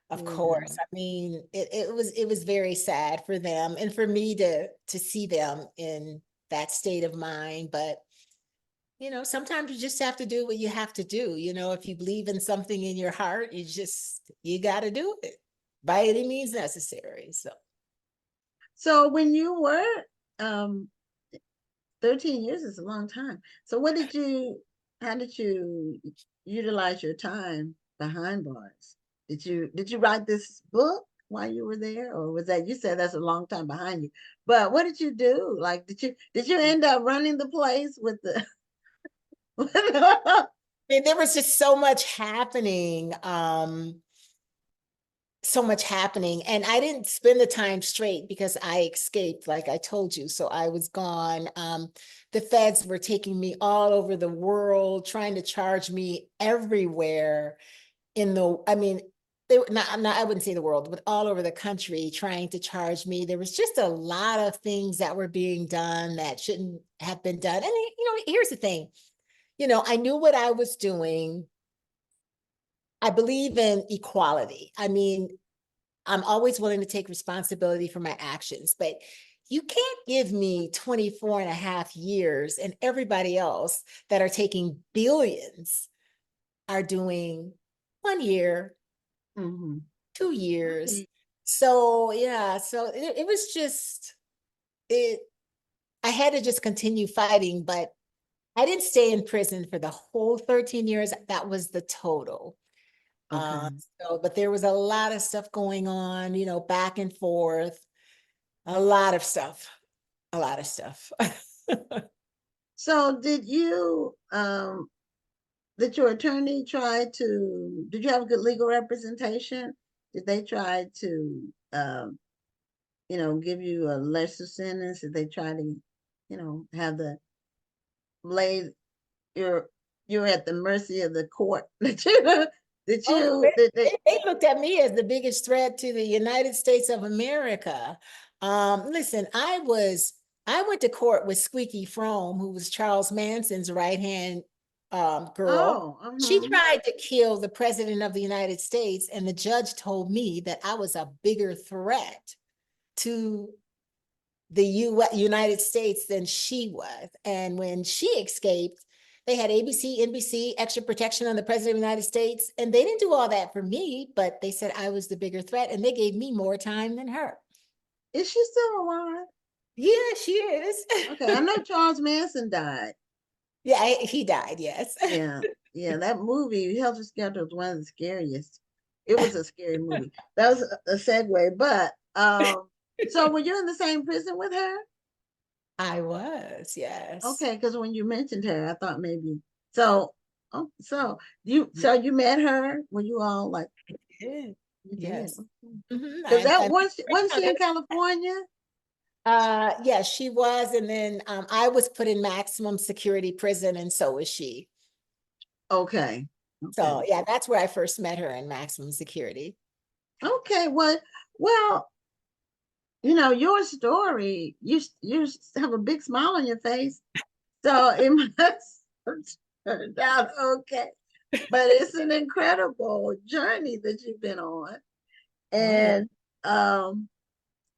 Of Yeah. course. I mean, it was very sad for them and for me to see them in that state of mind. But sometimes you just have to do what you have to do. If you believe in something in your heart, you got to do it by any means necessary. So when you were um 13 years is a long time. So how did you utilize your time behind bars? Did you write this book while you were there? Or was that, you said that's a long time behind you, but what did you do? Like, did you end up running the place with the I mean, there was just so much happening. So much happening, and I didn't spend the time straight because I escaped, like I told you. So I was gone. The feds were taking me all over the world, trying to charge me everywhere I mean, they were not, I wouldn't say the world, but all over the country trying to charge me. There was just a lot of things that were being done that shouldn't have been done. And here's the thing, I knew what I was doing. I believe in equality. I mean, I'm always willing to take responsibility for my actions, but you can't give me 24 and a half years and everybody else that are taking billions are doing 1 year, Mhm. 2 years. Right. So yeah, so it was just I had to just continue fighting, but I didn't stay in prison for the whole 13 years. That was the total. Uh, Okay. but there was a lot of stuff going on, back and forth, a lot of stuff, a lot of stuff. So did your attorney did you have good legal representation? Did they try to give you a lesser sentence? Did they try to, have the lay you're at the mercy of the court? Oh, they looked at me as the biggest threat to the United States of America. Listen, I I went to court with Squeaky Fromme, who was Charles Manson's right-hand girl. Oh, She tried to kill the president of the United States, and the judge told me that I was a bigger threat to the United States than she was. And when she escaped, they had ABC, NBC, extra protection on the president of the United States. And they didn't do all that for me, but they said I was the bigger threat, and they gave me more time than her. is she still alive? Yeah, she is. Okay, I know Charles Manson died. Yeah, he died, yes. Yeah, that movie, Helter Skelter, was one of the scariest. It was a scary movie. That was a segue, but so were you in the same prison with her? I was, yes. Okay, because when you mentioned her, I thought maybe so. Oh, so you met her? Were you all like? Did. You did? Yes. Okay. Because that wasn't she in California? Yeah, she was, and then I was put in maximum security prison, and so was she. Okay. So yeah, that's where I first met her, in maximum security. Okay, well, you know, your story, you have a big smile on your face, so it must have turned out okay. But it's an incredible journey that you've been on, and I'm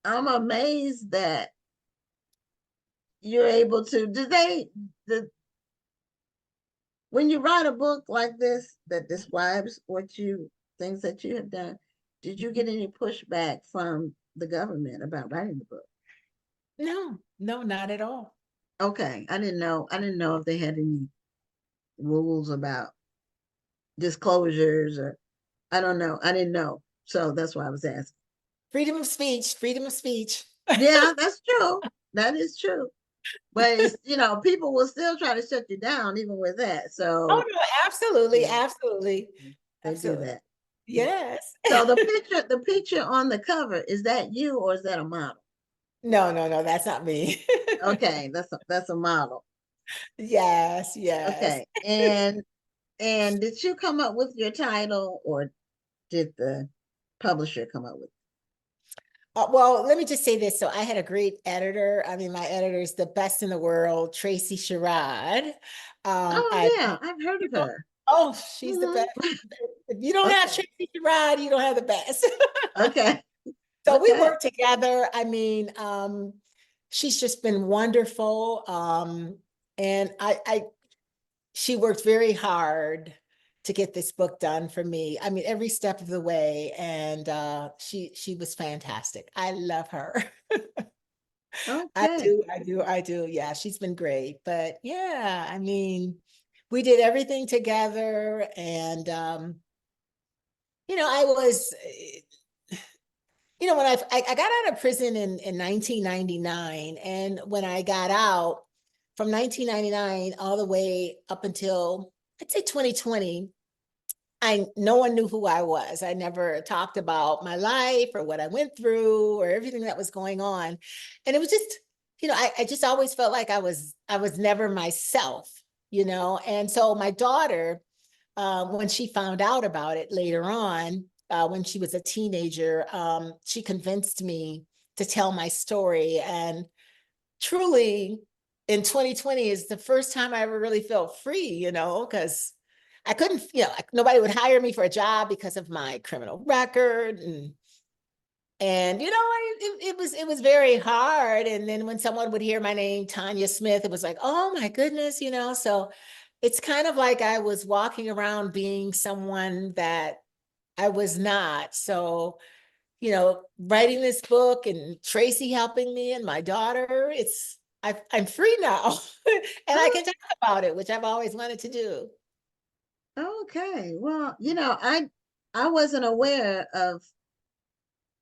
amazed that you're able to. When you write a book like this that describes things that you have done, did you get any pushback from the government about writing the book? No, not at all. Okay, I didn't know if they had any rules about disclosures, or I don't know. I didn't know. So that's why I was asking. Freedom of speech, freedom of speech. Yeah, that's true. That is true. But it's, people will still try to shut you down even with that. So Oh no, absolutely, yeah, absolutely. they Absolutely. do that. Yes. So the picture on the cover, is that you or is that a model? No, that's not me. Okay, that's a model. Yes. Okay. And did you come up with your title, or did the publisher come up with it? Well, let me just say this. So I had a great editor. I mean, my editor is the best in the world, Tracy Sherrod. Yeah, I've heard of her. Oh, she's the best. If you don't have Tracy Sherrod, you don't have the best. Okay. So we work together. I mean, she's just been wonderful. And she worked very hard to get this book done for me. I mean, every step of the way. And she was fantastic. I love her. Okay. I do. Yeah, she's been great. But yeah, I mean, we did everything together. And I was, when I got out of prison in 1999, and when I got out from 1999 all the way up until, I'd say 2020, no one knew who I was. I never talked about my life or what I went through or everything that was going on. And it was just, I just always felt like I was never myself, And so my daughter, when she found out about it later on, when she was a teenager, she convinced me to tell my story. And truly, in 2020 is the first time I ever really felt free, because I couldn't, nobody would hire me for a job because of my criminal record. And it was very hard. And then when someone would hear my name, Tanya Smith, it was like, oh my goodness, so it's kind of like I was walking around being someone that I was not. So, writing this book and Tracy helping me and my daughter, I'm free now. And I can talk about it, which I've always wanted to do. Okay. Well, I wasn't aware of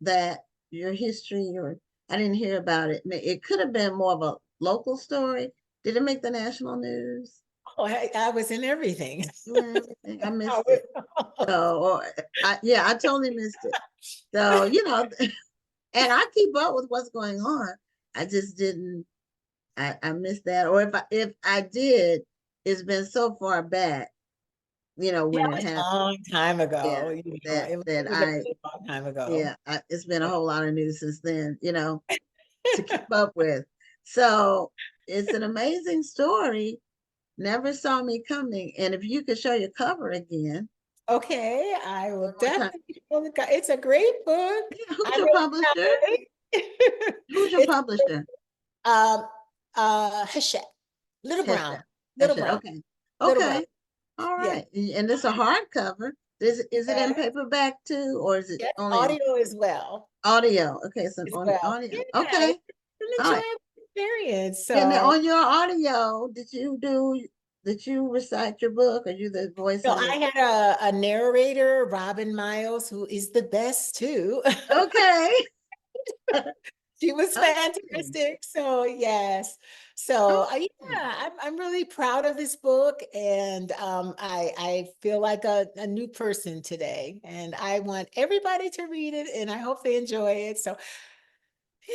that, your history, or I didn't hear about it. It could have been more of a local story. Did it make the national news? Oh, I was in everything. I missed it. So, I totally missed it. So, and I keep up with what's going on. I just didn't. I missed that, or if I did, it's been so far back. When it happened, a long time ago. Yeah, It was a really long time ago. Yeah, it's been a whole lot of news since then. To keep up with. So it's an amazing story. Never saw me coming. And if you could show your cover again. Okay, I will One more time. definitely. It's a great book. Yeah, who's I'm your really publisher? proud of it. Who's your It's publisher? Hachette, Little Brown, Hesha. Little Hesha. Brown, Okay. Little Brown. Okay. All Yeah, right. And it's a hardcover. Is it in yeah, paperback too, or is it yeah. only in Audio as well, audio? Okay, it's an as well. audio. Yeah, Okay. it's an All right. enjoyable experience. And then So, on your audio, did you recite your book? Are you the voice no, of I the had a narrator, Robin Miles, who is the best too. Okay. She was Okay. fantastic. So yes. So Okay. yeah, I'm really proud of this book, and I feel like a new person today, and I want everybody to read it, and I hope they enjoy it. So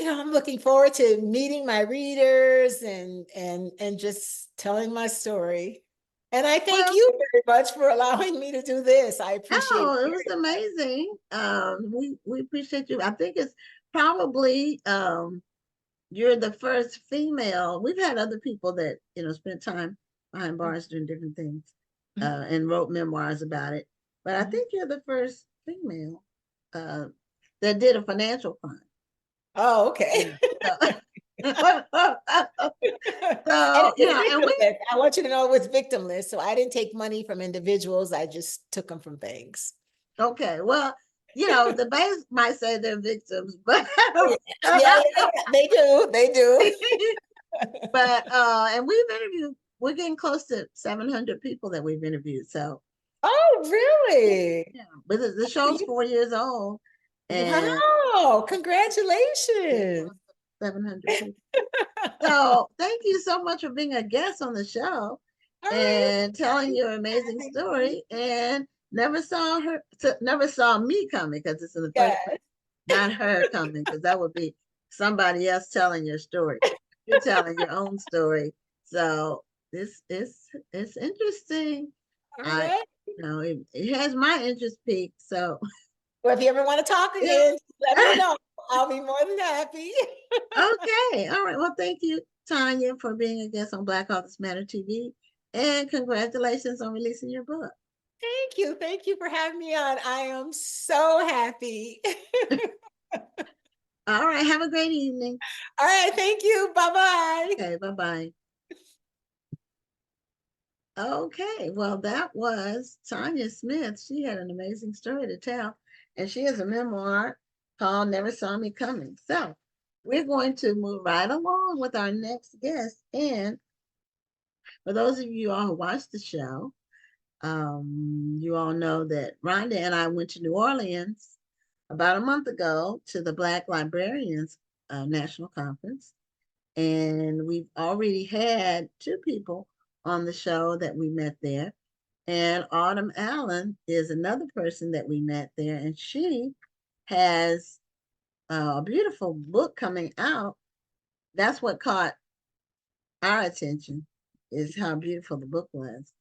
I'm looking forward to meeting my readers and just telling my story. And I thank Well, you very much for allowing me to do this. I appreciate oh, it it. was amazing. We appreciate you. I think it's probably you're the first female. We've had other people that, spent time behind bars doing different things, and wrote memoirs about it. But I think you're the first female uh that did a financial crime. Oh, okay. So, And so it's and we victimless. I want you to know it was victimless. So I didn't take money from individuals. I just took them from things. okay, well, the banks might say they're victims, but Yeah, they do. They do. but and we're getting close to 700 people that we've interviewed. So Oh, really? yeah, but the show's 4 years old, and Wow. getting Congratulations. close to 700 people. So thank you so much for being a guest on the show All right. and telling your amazing story. And never saw me coming, because it's in the first Yes. place, not her coming, because that would be somebody else telling your story. You're telling your own story. So this is it's interesting. All I right. it has my interest peaked. So Well, if you ever want to talk again, let me know. I'll be more than happy. okay. All right. Well, thank you, Tanya, for being a guest on Black Authors Matter TV. And congratulations on releasing your book. Thank you. Thank you for having me on. I am so happy. All right. Have a great evening. All right. Thank you. Bye-bye. Okay. Bye-bye. Okay. Well, that was Tanya Smith. She had an amazing story to tell. And she has a memoir called Never Saw Me Coming. So we're going to move right along with our next guest. And for those of you all who watched the show, you all know that Rhonda and I went to New Orleans about a month ago to the Black Librarians National Conference. And we've already had two people on the show that we met there. And Autumn Allen is another person that we met there. And she has a beautiful book coming out. That's what caught our attention, is how beautiful the book was.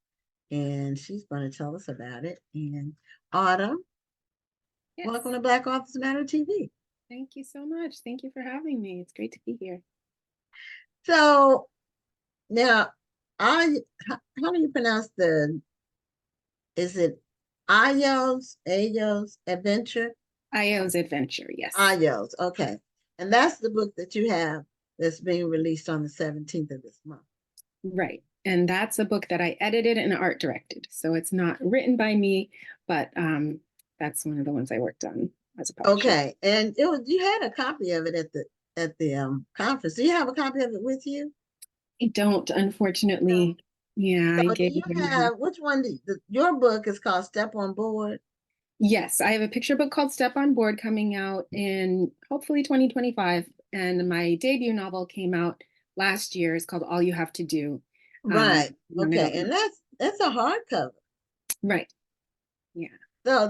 And she's going to tell us about it. And Autumn, Yes. welcome to Black Authors Matter TV. Thank you so much. Thank you for having me. It's great to be here. So now, how do you pronounce is it Ayo's Adventure? Io's Adventure, yes. Ayo's, okay. And that's the book that you have that's being released on the 17th of this month. Right. And that's a book that I edited and art directed. So it's not written by me, but that's one of the ones I worked on as a publisher. Okay. And you had a copy of it at the conference. Do you have a copy of it with you? I don't, unfortunately. Yeah, So I gave do you it have, which one, your book is called Step on Board? Yes, I have a picture book called Step on Board coming out in hopefully 2025. And my debut novel came out last year. It's called All You Have to Do. Right. Okay. And that's a hardcover. Right. Yeah. So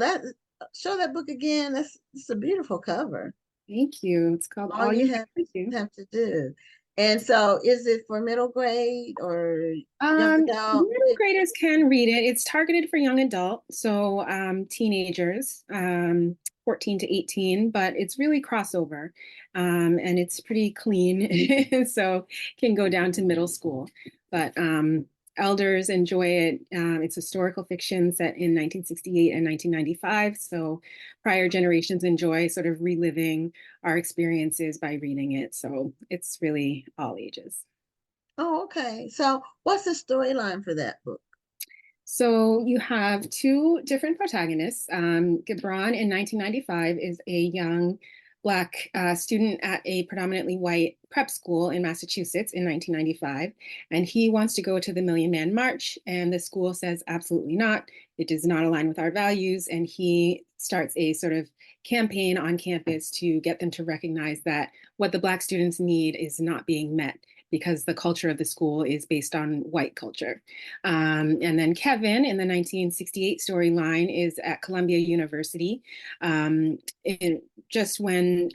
show that book again. It's a beautiful cover. Thank you. It's called All You Have to Do. And so is it for middle grade or young adult? Middle graders can read it. It's targeted for young adult, so teenagers. 14 to 18, but it's really crossover, and it's pretty clean, so can go down to middle school. But elders enjoy it. It's historical fiction set in 1968 and 1995, so prior generations enjoy sort of reliving our experiences by reading it. So it's really all ages. Oh, okay. So what's the storyline for that book? So you have two different protagonists. Gibran in 1995 is a young Black student at a predominantly white prep school in Massachusetts in 1995, and he wants to go to the Million Man March, and the school says absolutely not. It does not align with our values, and he starts a sort of campaign on campus to get them to recognize that what the Black students need is not being met because the culture of the school is based on white culture. And then Kevin in the 1968 storyline is at Columbia University, just when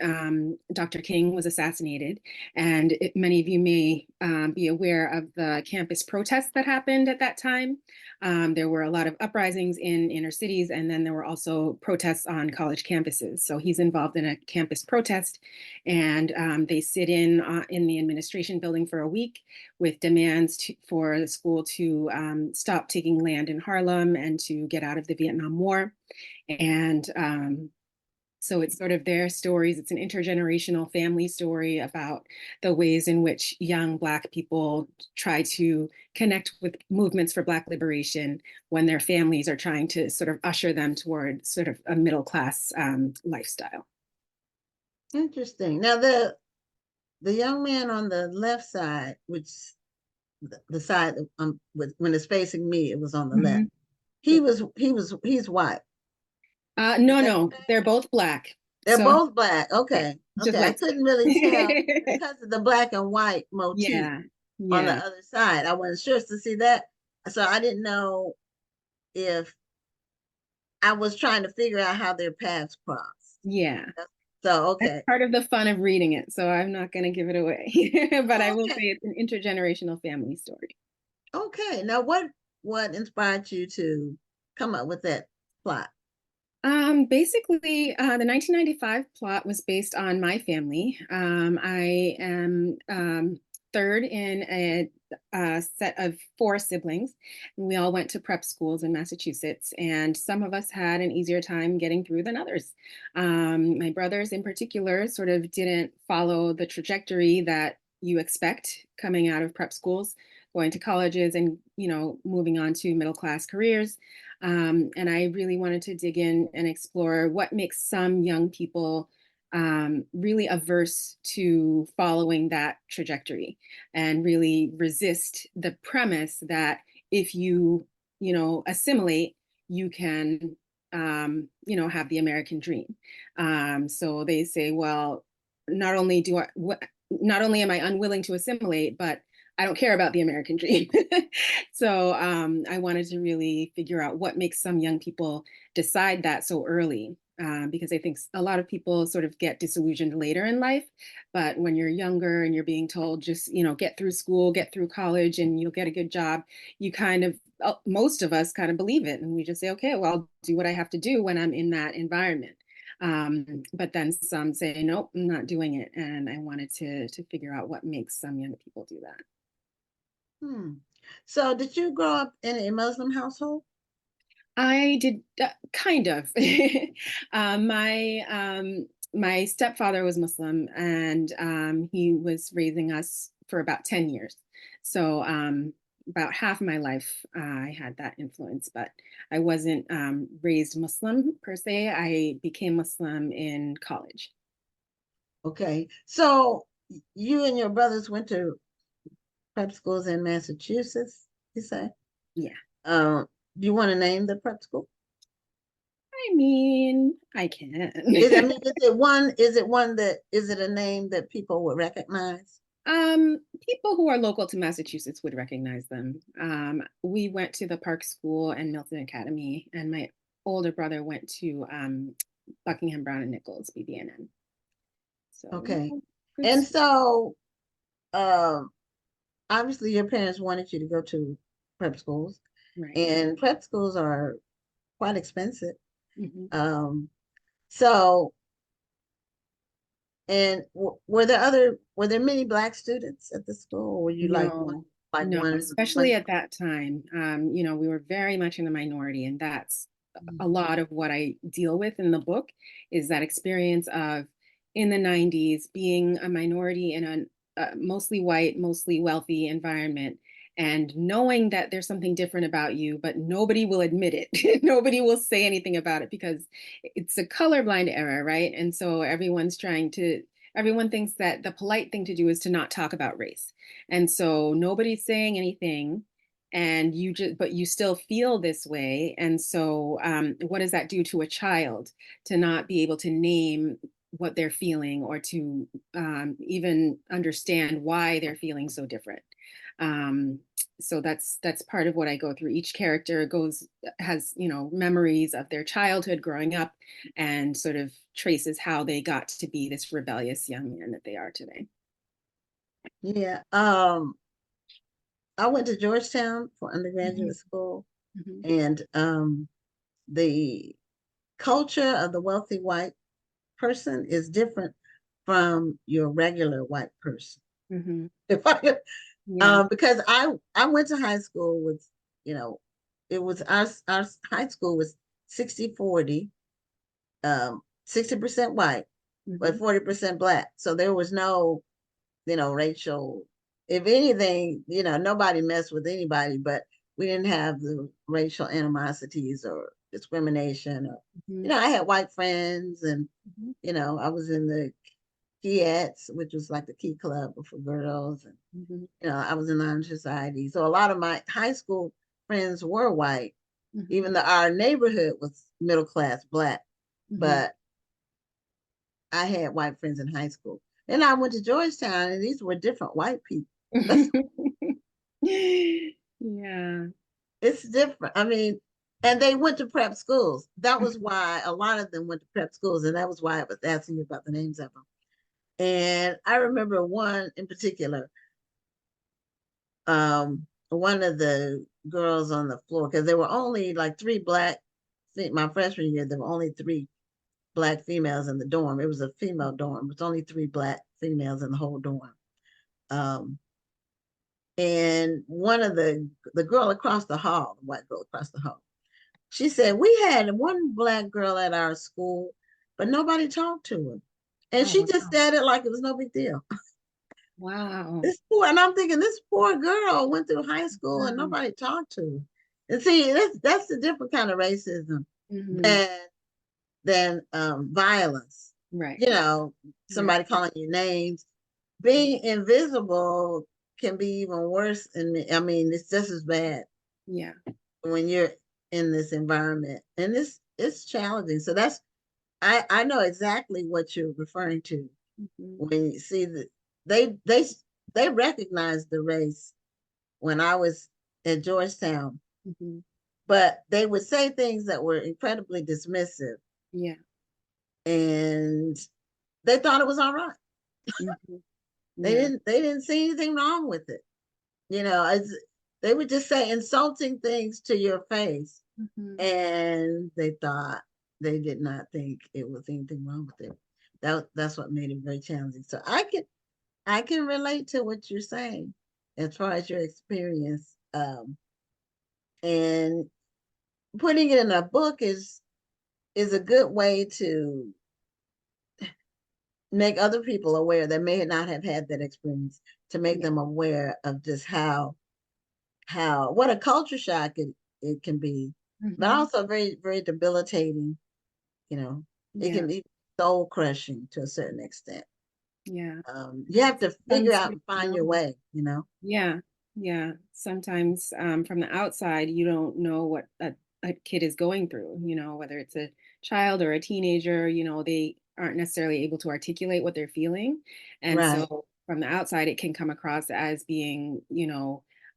Dr. King was assassinated. And many of you may be aware of the campus protests that happened at that time. There were a lot of uprisings in inner cities, and then there were also protests on college campuses. So he's involved in a campus protest, and they sit in the administration building for a week with demands for the school to stop taking land in Harlem and to get out of the Vietnam War. And so it's sort of their stories. It's an intergenerational family story about the ways in which young Black people try to connect with movements for Black liberation when their families are trying to sort of usher them toward sort of a middle class lifestyle. Interesting. Now the young man on the left side, which the side when it's facing me, it was on the left. He's white. No, they're both Black. They're both Black. Okay. Just Okay. I like couldn't really tell because of the black and white motif yeah, on the other side. I wasn't sure to see that. So I didn't know if I was trying to figure out how their paths cross. Yeah. So, okay. That's part of the fun of reading it. So I'm not going to give it away, but I will say it's an intergenerational family story. Okay. Now, what inspired you to come up with that plot? Basically, the 1995 plot was based on my family. I am third in a set of 4 siblings. We all went to prep schools in Massachusetts, and some of us had an easier time getting through than others. My brothers in particular sort of didn't follow the trajectory that you expect coming out of prep schools, going to colleges and, moving on to middle class careers. And I really wanted to dig in and explore what makes some young people really averse to following that trajectory and really resist the premise that if you, assimilate, you can, have the American dream. So they say, well, not only am I unwilling to assimilate, but I don't care about the American dream. So I wanted to really figure out what makes some young people decide that so early, because I think a lot of people sort of get disillusioned later in life. But when you're younger and you're being told just, get through school, get through college, and you'll get a good job, you kind of, most of us kind of believe it. And we just say, okay, well, I'll do what I have to do when I'm in that environment. But then some say, nope, I'm not doing it. And I wanted to figure out what makes some young people do that. So did you grow up in a Muslim household? I did kind of. My stepfather was Muslim, and he was raising us for about 10 years. So about half of my life, I had that influence, but I wasn't raised Muslim per se. I became Muslim in college. Okay. So you and your brothers went to prep schools in Massachusetts, you say? Yeah. Do you want to name the prep school? I mean, I can. Is it a name that people would recognize? People who are local to Massachusetts would recognize them. We went to the Park School and Milton Academy, and my older brother went to Buckingham Brown and Nichols, BBNN. So, okay. And so, obviously your parents wanted you to go to prep schools, right. And prep schools are quite expensive. So, and were there many Black students at the school? Or were you like No, no, one? especially at that time. We were very much in the minority, and that's a lot of what I deal with in the book is that experience of in the 90s being a minority in a mostly white, mostly wealthy environment and knowing that there's something different about you, but nobody will admit it. Nobody will say anything about it because it's a colorblind era, right? And so everyone thinks that the polite thing to do is to not talk about race. And so nobody's saying anything and but you still feel this way. And so what does that do to a child to not be able to name what they're feeling or to even understand why they're feeling so different? So that's part of what I go through. Each character has memories of their childhood growing up and sort of traces how they got to be this rebellious young man that they are today. Yeah. I went to Georgetown for undergraduate school, and the culture of the wealthy white person is different from your regular white person. If I could, because I went to high school with, it was our high school was 60-40, 60% white, but 40% Black. So there was no, racial, if anything, nobody messed with anybody, but we didn't have the racial animosities or discrimination. Or, I had white friends, and, I was in the Keats, which was like the Key Club for girls. And, I was in honor society. So a lot of my high school friends were white, even though our neighborhood was middle class Black. But I had white friends in high school. And I went to Georgetown, and these were different white people. Yeah. It's different. I mean, and they went to prep schools. That was why a lot of them went to prep schools. And that was why I was asking you about the names of them. And I remember one in particular, one of the girls on the floor, because there were only like 3 Black, my freshman year, there were only 3 Black females in the dorm. It was a female dorm. It was only 3 Black females in the whole dorm. And one of the girl across the hall, the white girl across the hall, she said, we had one Black girl at our school, but nobody talked to her. And she just said it like it was no big deal. Wow. And I'm thinking, this poor girl went through high school and nobody talked to her. And see, that's a different kind of racism than violence. Right. Somebody calling you names. Being invisible can be even worse. And I mean, it's just as bad. Yeah. When you're in this environment, and it's challenging. So I know exactly what you're referring to when you see that they recognize the race when I was at Georgetown, but they would say things that were incredibly dismissive. Yeah. And they thought it was all right. They didn't see anything wrong with it. They would just say insulting things to your face, and they did not think it was anything wrong with it. That's what made it very challenging. So I can relate to what you're saying as far as your experience, and putting it in a book is a good way to make other people aware that may not have had that experience, to make them aware of just what a culture shock it can be, but also very, very debilitating. It can be soul crushing to a certain extent. Yeah. You have to figure out and find your way. Yeah. Yeah. Sometimes from the outside, you don't know what a kid is going through, whether it's a child or a teenager, they aren't necessarily able to articulate what they're feeling. And so from the outside, it can come across as being,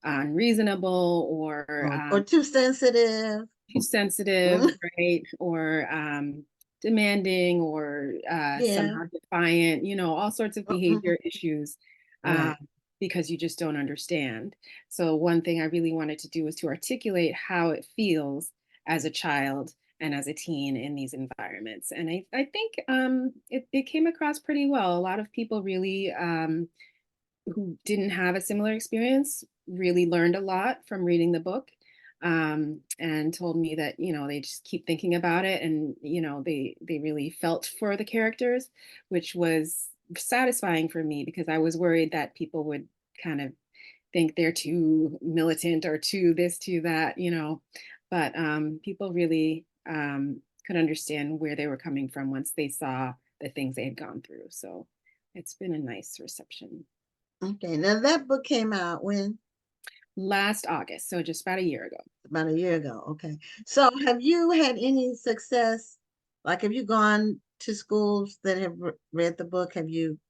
unreasonable or too sensitive. Right? Or demanding or somehow defiant, all sorts of behavior issues because you just don't understand. So one thing I really wanted to do was to articulate how it feels as a child and as a teen in these environments. And I think it came across pretty well. A lot of people really who didn't have a similar experience really learned a lot from reading the book, and told me that, they just keep thinking about it, and, they really felt for the characters, which was satisfying for me because I was worried that people would kind of think they're too militant or too this, too that, but people really could understand where they were coming from once they saw the things they had gone through. So it's been a nice reception. Okay, now that book came out when? Last August, so just about a year ago. About a year ago. Okay. So have you had any success? Like, have you gone to schools that have read the book? Have you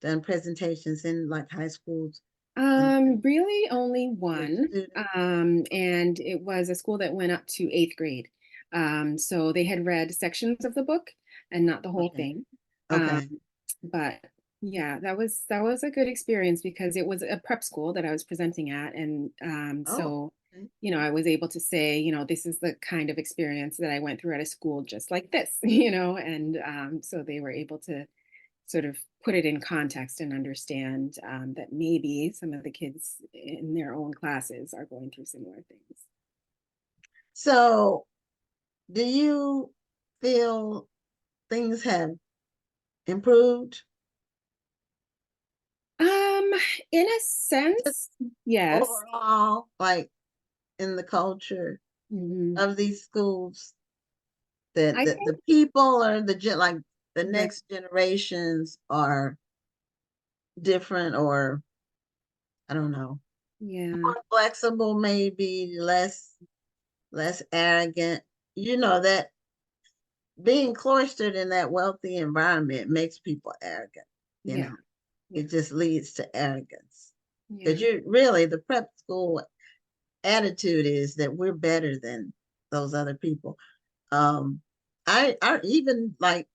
done presentations in like high schools? Really only one. students? And it was a school that went up to 8th grade. So they had read sections of the book and not the whole Okay. thing. Okay. But yeah, that was a good experience because it was a prep school that I was presenting at. And so, okay. I was able to say, this is the kind of experience that I went through at a school just like this, and so they were able to sort of put it in context and understand that maybe some of the kids in their own classes are going through similar things. So do you feel things have improved In a sense, yes. overall, like in the culture Mhm. of these schools? That I the think, people or like the right, next generations are different, or I don't know, yeah, more flexible, maybe less arrogant. That being cloistered in that wealthy environment makes people arrogant. You yeah, know, yeah, it just leads to arrogance. Because yeah, you really, the prep school attitude is that we're better than those other people. I even like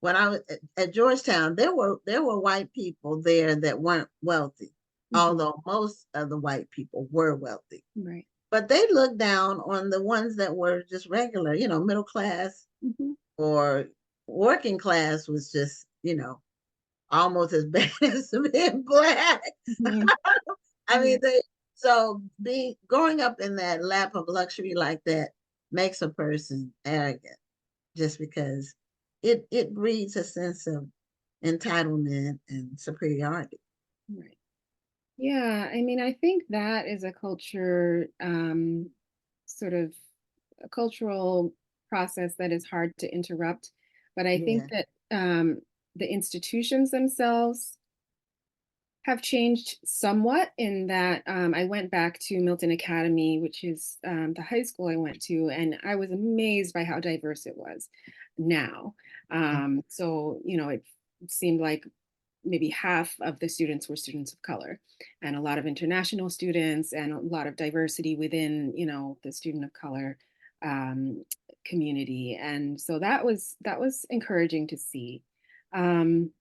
when I was at Georgetown, there were white people there that weren't wealthy, mhm, although most of the white people were wealthy. right, But they looked down on the ones that were just regular, middle class mhm, or working class was just, almost as bad as being black. mhm, I yeah, mean, so being growing up in that lap of luxury like that makes a person arrogant just because it breeds a sense of entitlement and superiority. right. Yeah, I mean, I think that is a culture, sort of a cultural process that is hard to interrupt. But I think Yeah. that the institutions themselves have changed somewhat in that I went back to Milton Academy, which is the high school I went to, and I was amazed by how diverse it was now. So, it seemed like maybe half of the students were students of color, and a lot of international students and a lot of diversity within, the student of color um, community. And so that was encouraging to see. Um,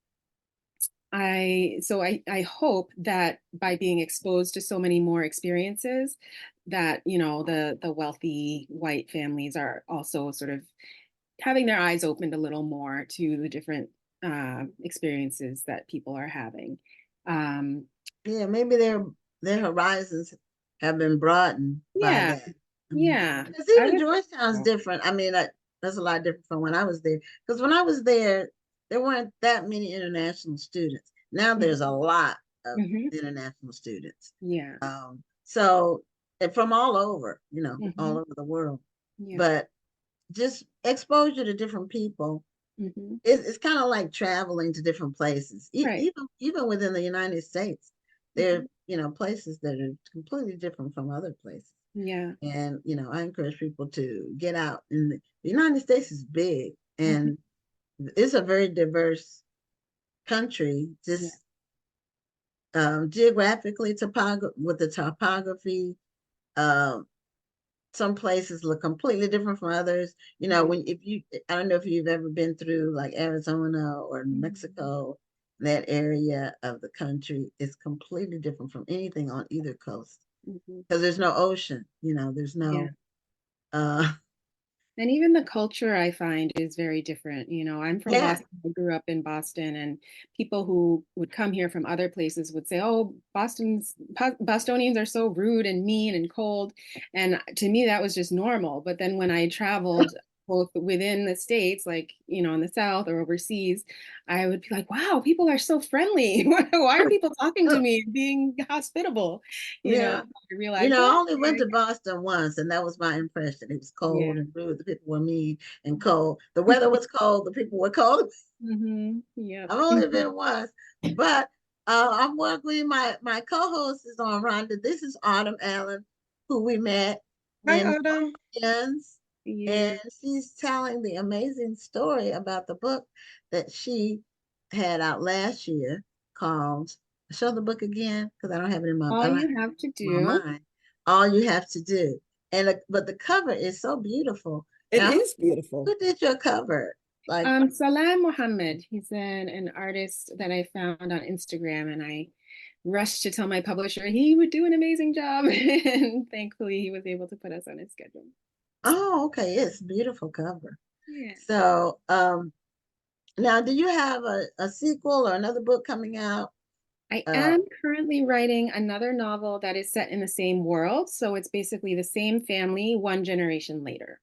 I hope that by being exposed to so many more experiences, that the wealthy white families are also sort of having their eyes opened a little more to the different experiences that people are having. Um, Yeah, maybe their horizons have been broadened by yeah, that. yeah. Because I even would. Georgetown's different. I mean, that's a lot different from when I was there. Because when I was there weren't that many international students. Now there's a lot of Mhm. international students. Yeah. So and from all over, all Hmm. over the world. Yeah. But just exposure to different people, Hmm. it's kind of like traveling to different places. Right. Even within the United States, there Hmm. are places that are completely different from other places. Yeah. And I encourage people to get out. And the United States is big, Hmm. and it's a very diverse country, Yeah. just geographically, with the topography. Um, some places look completely different from others. Right. I don't know if you've ever been through like Arizona or New Mhm. Mexico, that area of the country is completely different from anything on either coast Mhm. because there's no ocean, there's Yeah. no, uh, And even the culture I find is very different. You know, I'm from Yeah. Boston. I grew up in Boston, and people who would come here from other places would say, "Oh, Bostonians are so rude and mean and cold." And to me, that was just normal. But then when I traveled both within the states, like, you know, in the South or overseas, I would be like, "Wow, people are so friendly. Why are people talking to me and being hospitable?" You know, Yeah. I You realized, know, I oh, only went to Boston once, and that was my impression. It was cold yeah. and rude. The people were mean and cold. The weather was cold. The people were cold. Yep. I've only been once, but I'm working. My co-host is on Rhonda. This is Autumn Allen, who we met Hi, in Autumn. Friends, and Yeah. she's telling the amazing story about the book that she had out last year called. Show the book again because I don't have it in my. I All don't have you have to it in my do. mind. All you have to do, and but the cover is so beautiful. It Now, is beautiful. who did your cover? Like, Salam Mohammed, he's an artist that I found on Instagram, and I rushed to tell my publisher he would do an amazing job. And thankfully he was able to put us on his schedule. oh, okay, it's beautiful cover. Yeah. So, now do you have a sequel or another book coming out? I Uh, am currently writing another novel that is set in the same world. So it's basically the same family, one generation later.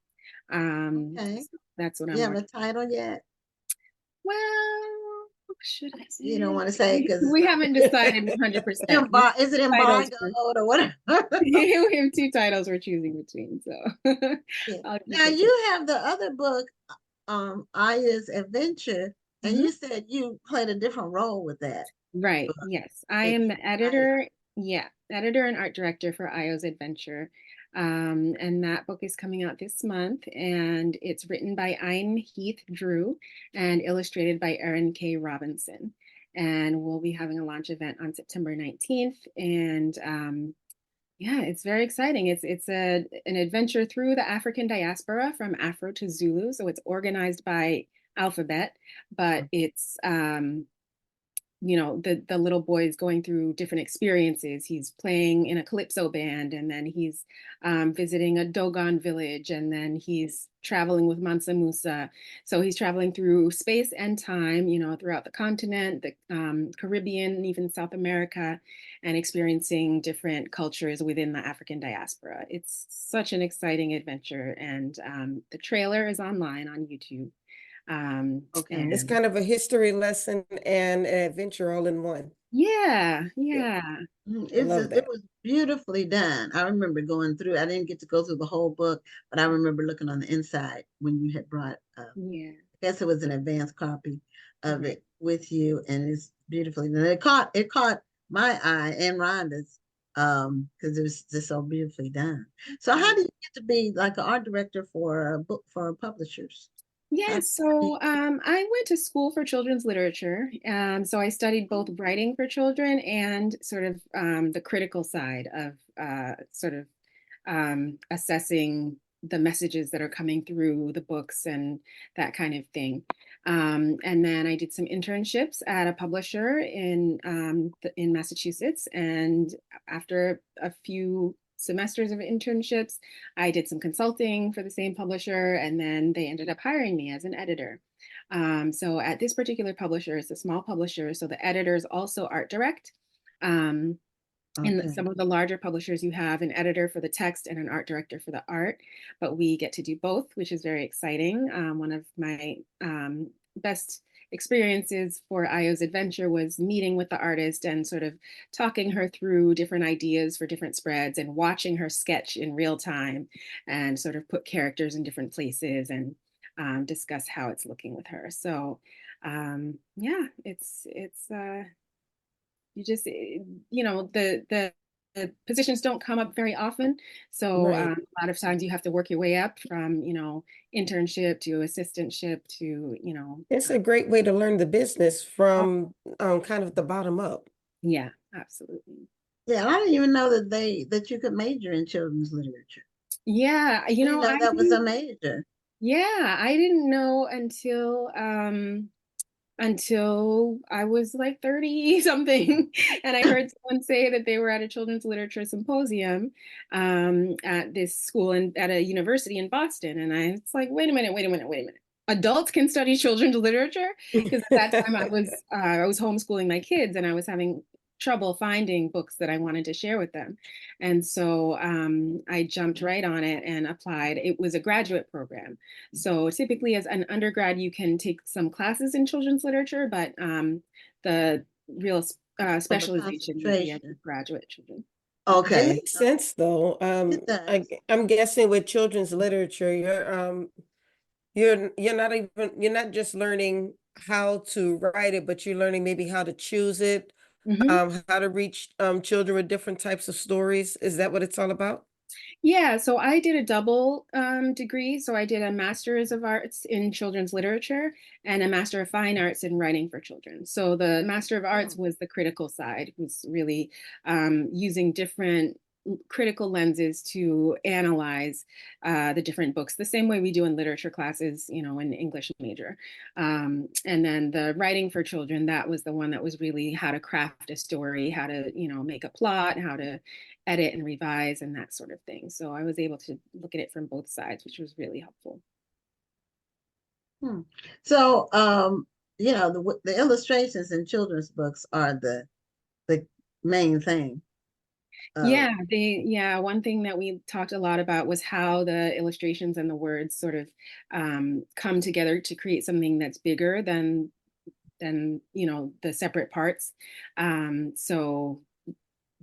okay. So that's what You I'm have a working. title yet? Well, what should I You don't say? want to say because it's We not haven't decided 100%. We have is it titles embargoed or whatever? we have two titles we're choosing between, so Yeah. I'll keep Now it to you have the other book, Aya's Adventure, and Mhm. you said you played a different role with that Right. book. Yes, I It's am the editor. Yeah, editor and art director for Io's Adventure. And that book is coming out this month, and it's written by Ein Heath Drew and illustrated by Erin K. Robinson. And we'll be having a launch event on September 19th. And yeah, it's very exciting. It's an adventure through the African diaspora from Afro to Zulu. So it's organized by alphabet, but it's you know, the little boy is going through different experiences. He's playing in a calypso band, and then he's visiting a Dogon village, and then he's traveling with Mansa Musa. So he's traveling through space and time, you know, throughout the continent, the Caribbean, and even South America, and experiencing different cultures within the African diaspora. It's such an exciting adventure, and the trailer is online on YouTube. Okay. It's And kind of a history lesson and an adventure all in one. yeah, Yeah, yeah. I love It that. was beautifully done. I remember going through. I didn't get to go through the whole book, but I remember looking on the inside when you had brought. Yeah, I guess it was an advanced copy of right. it with you, and it's beautifully done. It caught my eye and Rhonda's because it was just so beautifully done. So how do you get to be like an art director for a book for publishers? Yeah, How, so I went to school for children's literature. So I studied both writing for children and sort of the critical side of sort of assessing the messages that are coming through the books and that kind of thing. And then I did some internships at a publisher in Massachusetts. And after a few semesters of internships, I did some consulting for the same publisher, and then they ended up hiring me as an editor. So at this particular publisher, it's a small publisher, so the editors also art direct. Um, in okay. some of the larger publishers, you have an editor for the text and an art director for the art, but we get to do both, which is very exciting. One of my best experiences for Io's Adventure was meeting with the artist and sort of talking her through different ideas for different spreads and watching her sketch in real time and sort of put characters in different places and discuss how it's looking with her. So yeah, it's you just you know the positions don't come up very often, so Right. a lot of times you have to work your way up from, you know, internship to assistantship to, you know, It's a great way to learn the business from kind of the bottom up. yeah, absolutely. Yeah, I didn't even know that you could major in children's literature. Yeah, you I didn't know, know I that was a didn't major. yeah, I didn't know until until I was like 30 something. And I heard someone say that they were at a children's literature symposium at this school and at a university in Boston. And I was like, wait a minute, wait a minute, wait a minute. Adults can study children's literature? Because at that time I was homeschooling my kids and I was having trouble finding books that I wanted to share with them. And so I jumped right on it and applied. It was a graduate program. So typically as an undergrad, you can take some classes in children's literature, but the real specialization would be as a graduate children. It Okay, makes sense though. it does. I'm guessing with children's literature, you're not just learning how to write it, but you're learning maybe how to choose it, how to reach children with different types of stories. Is that what it's all about? Yeah, so I did a double degree. So I did a Master's of Arts in Children's Literature and a Master of Fine Arts in Writing for Children. So the Master of Arts was the critical side, was really using different critical lenses to analyze the different books, the same way we do in literature classes, you know, in English major. And then the Writing for Children, that was the one that was really how to craft a story, how to, you know, make a plot, how to edit and revise and that sort of thing. So I was able to look at it from both sides, which was really helpful. So, you know, the illustrations in children's books are the main thing. One thing that we talked a lot about was how the illustrations and the words sort of come together to create something that's bigger than you know, the separate parts. So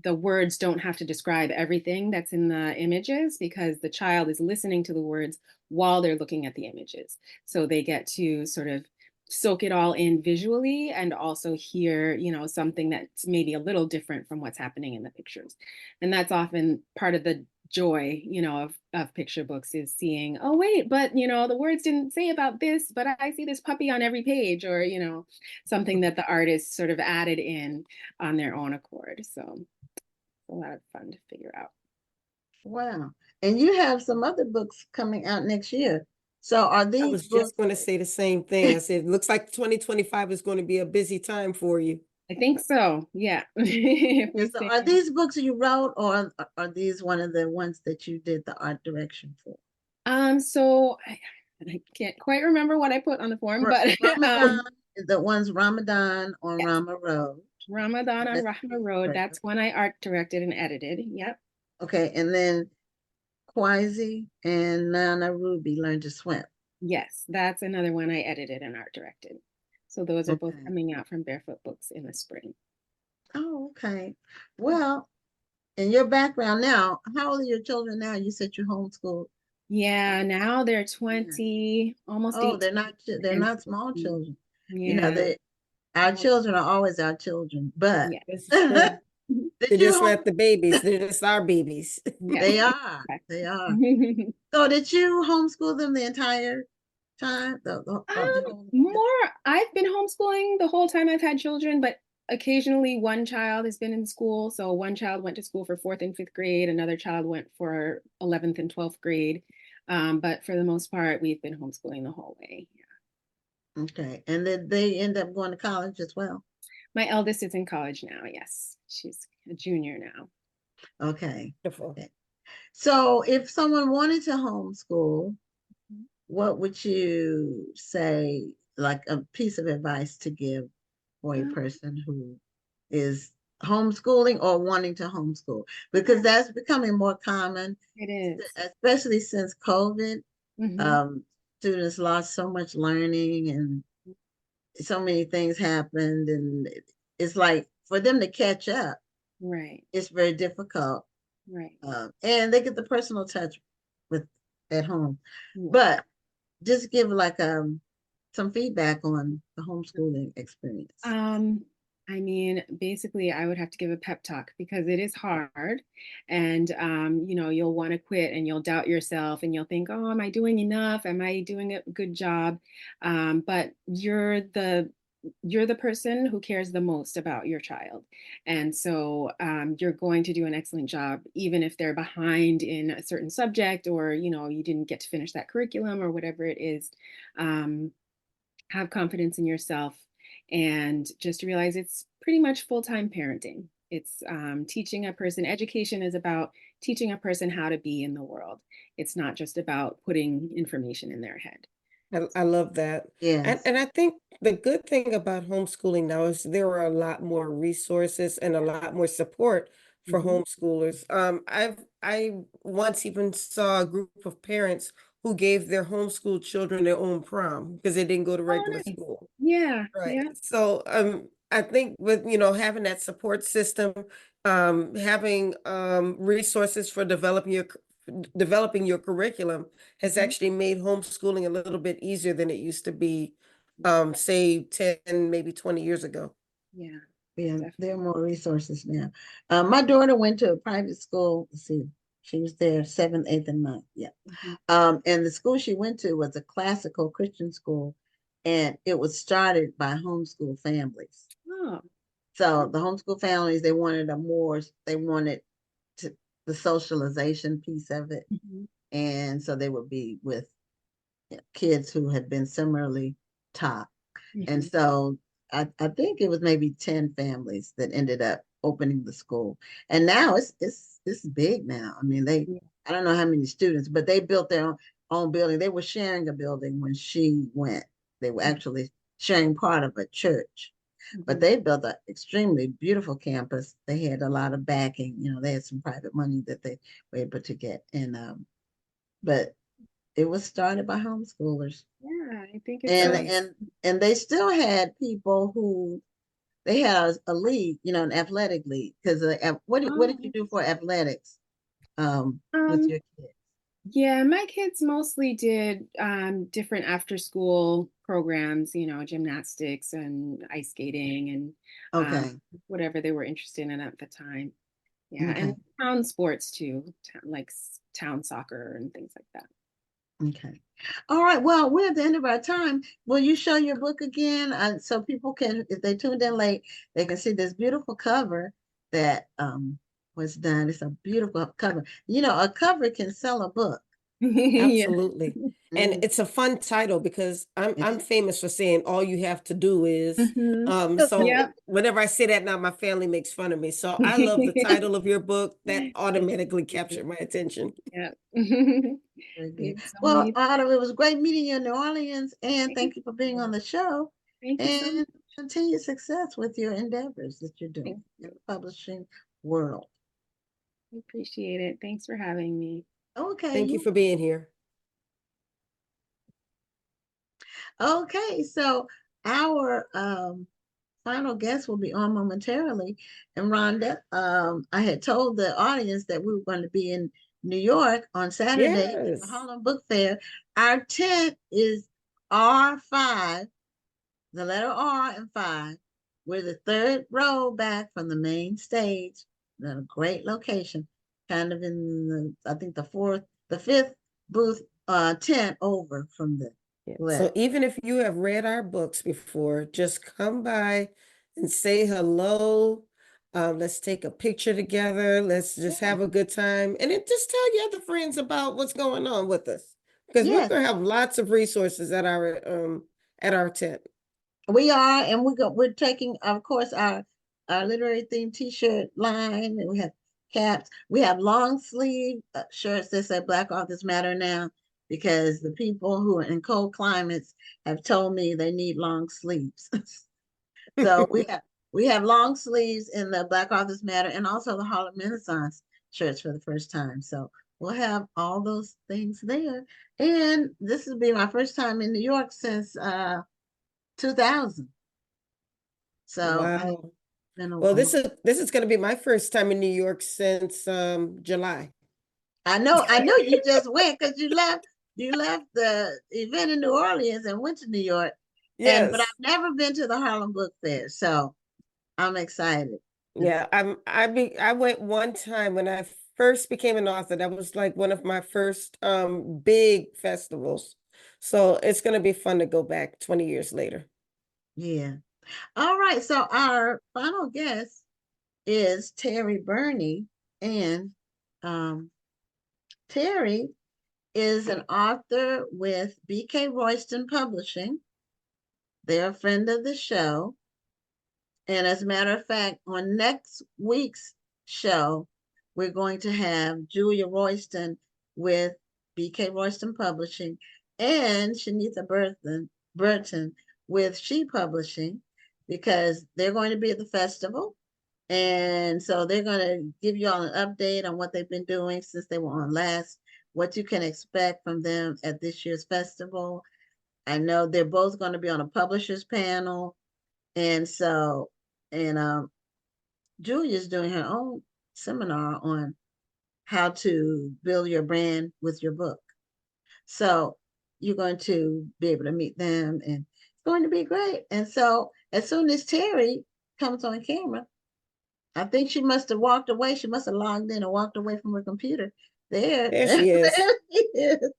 the words don't have to describe everything that's in the images because the child is listening to the words while they're looking at the images. So they get to sort of soak it all in visually and also hear, you know, something that's maybe a little different from what's happening in the pictures. And that's often part of the joy, you know, of picture books is seeing, oh wait, but you know, the words didn't say about this, but I see this puppy on every page, or, you know, something that the artist sort of added in on their own accord. So a lot of fun to figure out. Wow. And you have some other books coming out next year. So are I these was books? just going to say the same thing. I said, it looks like 2025 is going to be a busy time for you. I think so. Yeah. So are these books you wrote, or are these one of the ones that you did the art direction for? So I can't quite remember what I put on the form, but Ramadan, the one's Ramadan on yes. Rama Road. Ramadan on Rahma Road. That's one I art directed and edited. Yep. Okay, and then Kwasi and Nana Ruby Learn to Swim. Yes, that's another one I edited and art directed. So those are both coming out from Barefoot Books in the spring. Oh, okay. Well, in your background now, how old are your children now? You said you homeschooled. Yeah, now they're 20, almost 18. They're not small children. Yeah. You know, our children are always our children, but They're just not the babies. They're just our babies. They are. So did you homeschool them the entire time? I've been homeschooling the whole time I've had children, but occasionally one child has been in school. So one child went to school for 4th and 5th grade. Another child went for 11th and 12th grade. But for the most part, we've been homeschooling the whole way. Yeah. Okay. And then they end up going to college as well? My eldest is in college now. Yes. She's a junior now. Okay. So if someone wanted to homeschool, what would you say, like a piece of advice to give for a person who is homeschooling or wanting to homeschool? Because that's becoming more common. It is. Especially since COVID. Students lost so much learning and so many things happened, and it's like for them to catch up, right, it's very difficult, right. And they get the personal touch with at home, but just give like some feedback on the homeschooling experience. I mean, basically, I would have to give a pep talk because it is hard, and you know, you'll want to quit and you'll doubt yourself and you'll think, oh, am I doing enough? Am I doing a good job? But you're the person who cares the most about your child, and so you're going to do an excellent job, even if they're behind in a certain subject, or you know, you didn't get to finish that curriculum or whatever it is. Have confidence in yourself. and just to realize it's pretty much full-time parenting. It's teaching a person, education is about teaching a person how to be in the world. It's not just about putting information in their head. I love that. Yes. And I think the good thing about homeschooling now is there are a lot more resources and a lot more support for Mhm. homeschoolers. I once even saw a group of parents who gave their homeschool children their own prom because they didn't go to Oh, regular nice. school. Yeah, Right. yeah. So I think with having that support system, having resources for developing your curriculum has Mhm. actually made homeschooling a little bit easier than it used to be, say 10, maybe 20 years ago. Yeah, Yeah, definitely. there are more resources now. My daughter went to a private school. Let's see, she was there 7th, 8th, and 9th. Yeah. Mhm. And the school she went to was a classical Christian school, and it was started by homeschool families. Oh, So the homeschool families, they wanted they wanted to the socialization piece of it. mhm, And so they would be with kids who had been similarly taught. And mhm. so I think it was maybe 10 families that ended up opening the school. And now it's big now. I mean, Yeah. I don't know how many students, but they built their own building. They were sharing a building when she went. They were Mhm, actually sharing part of a church. But mhm. they built an extremely beautiful campus. They had a lot of backing. They had some private money that they were able to get. And but it was started by homeschoolers. Yeah, I think it's And a Nice. and and they still had people who they had a league, an athletic league. Because what did you oh, do for athletics with um your kids? yeah, my kids mostly did different after school programs, gymnastics and ice skating and Okay, whatever they were interested in at the time. Yeah, and okay, town sports too, like town soccer and things like that. okay. All right. Well, we're at the end of our time. Will you show your book again, so people can, if they tuned in late, they can see this beautiful cover that was done. It's a beautiful cover. A cover can sell a book. Yeah. Absolutely. And Mhm. it's a fun title because It I'm is. famous for saying all you have to do is Hmm. so Yep. whenever I say that now my family makes fun of me. So I love the title of your book that automatically captured my attention. Yeah. Very good. It's so Well, many. Autumn, it was great meeting you in New Orleans, and Thank thank you for being on the show. thank you so And much. continued success with your endeavors that you're Thank doing in you. the publishing world. I appreciate it. Thanks for having me. Okay, Thank you you for being here. okay? So our final guest will be on momentarily. And Rhonda, I had told the audience that we were going to be in New York on Saturday at the Yes. Harlem Book Fair. Our tent is R5, the letter R and 5. We're the third row back from the main stage. In a great location, kind of in I think the fifth booth, tent over from the Yeah. So lit. even if you have read our books before, just come by and say hello. Let's take a picture together. Let's just Yeah. have a good time. And then just tell your other friends about what's going on with us. Because we're Yes, gonna have lots of resources at our tent. we are, and we're taking, of course, our literary theme T-shirt line, and we have caps. We have long sleeve shirts that say Black Authors Matter now, because the people who are in cold climates have told me they need long sleeves. So we have long sleeves in the Black Authors Matter, and also the Harlem Renaissance shirts for the first time. So we'll have all those things there. And this will be my first time in New York since 2000. So it's Wow. been Well, a long. this is gonna be my first time in New York since July. I know you just went because you left the event in New Orleans and went to New York. But I've Yes. never been to the Harlem Book Fair, so I'm excited. It's Yeah, I went one time when I first became an author. That was like one of my first big festivals. So it's gonna be fun to go back 20 years later. Yeah. All right. So our final guest is Terri Burney, and um, Terri is an author with BK Royston Publishing. They're a friend of the show. And as a matter of fact, on next week's show, we're going to have Julia Royston with BK Royston Publishing and Shanitha Burton with She Publishing, because they're going to be at the festival. And so they're going to give you all an update on what they've been doing since they were on last, what you can expect from them at this year's festival. I know they're both going to be on a publishers panel. And so, and Julia's doing her own seminar on how to build your brand with your book. So you're going to be able to meet them, and it's going to be great. And so as soon as Terri comes on camera, I think she must have walked away. She must have logged in and walked away from her computer. There she is. There she is.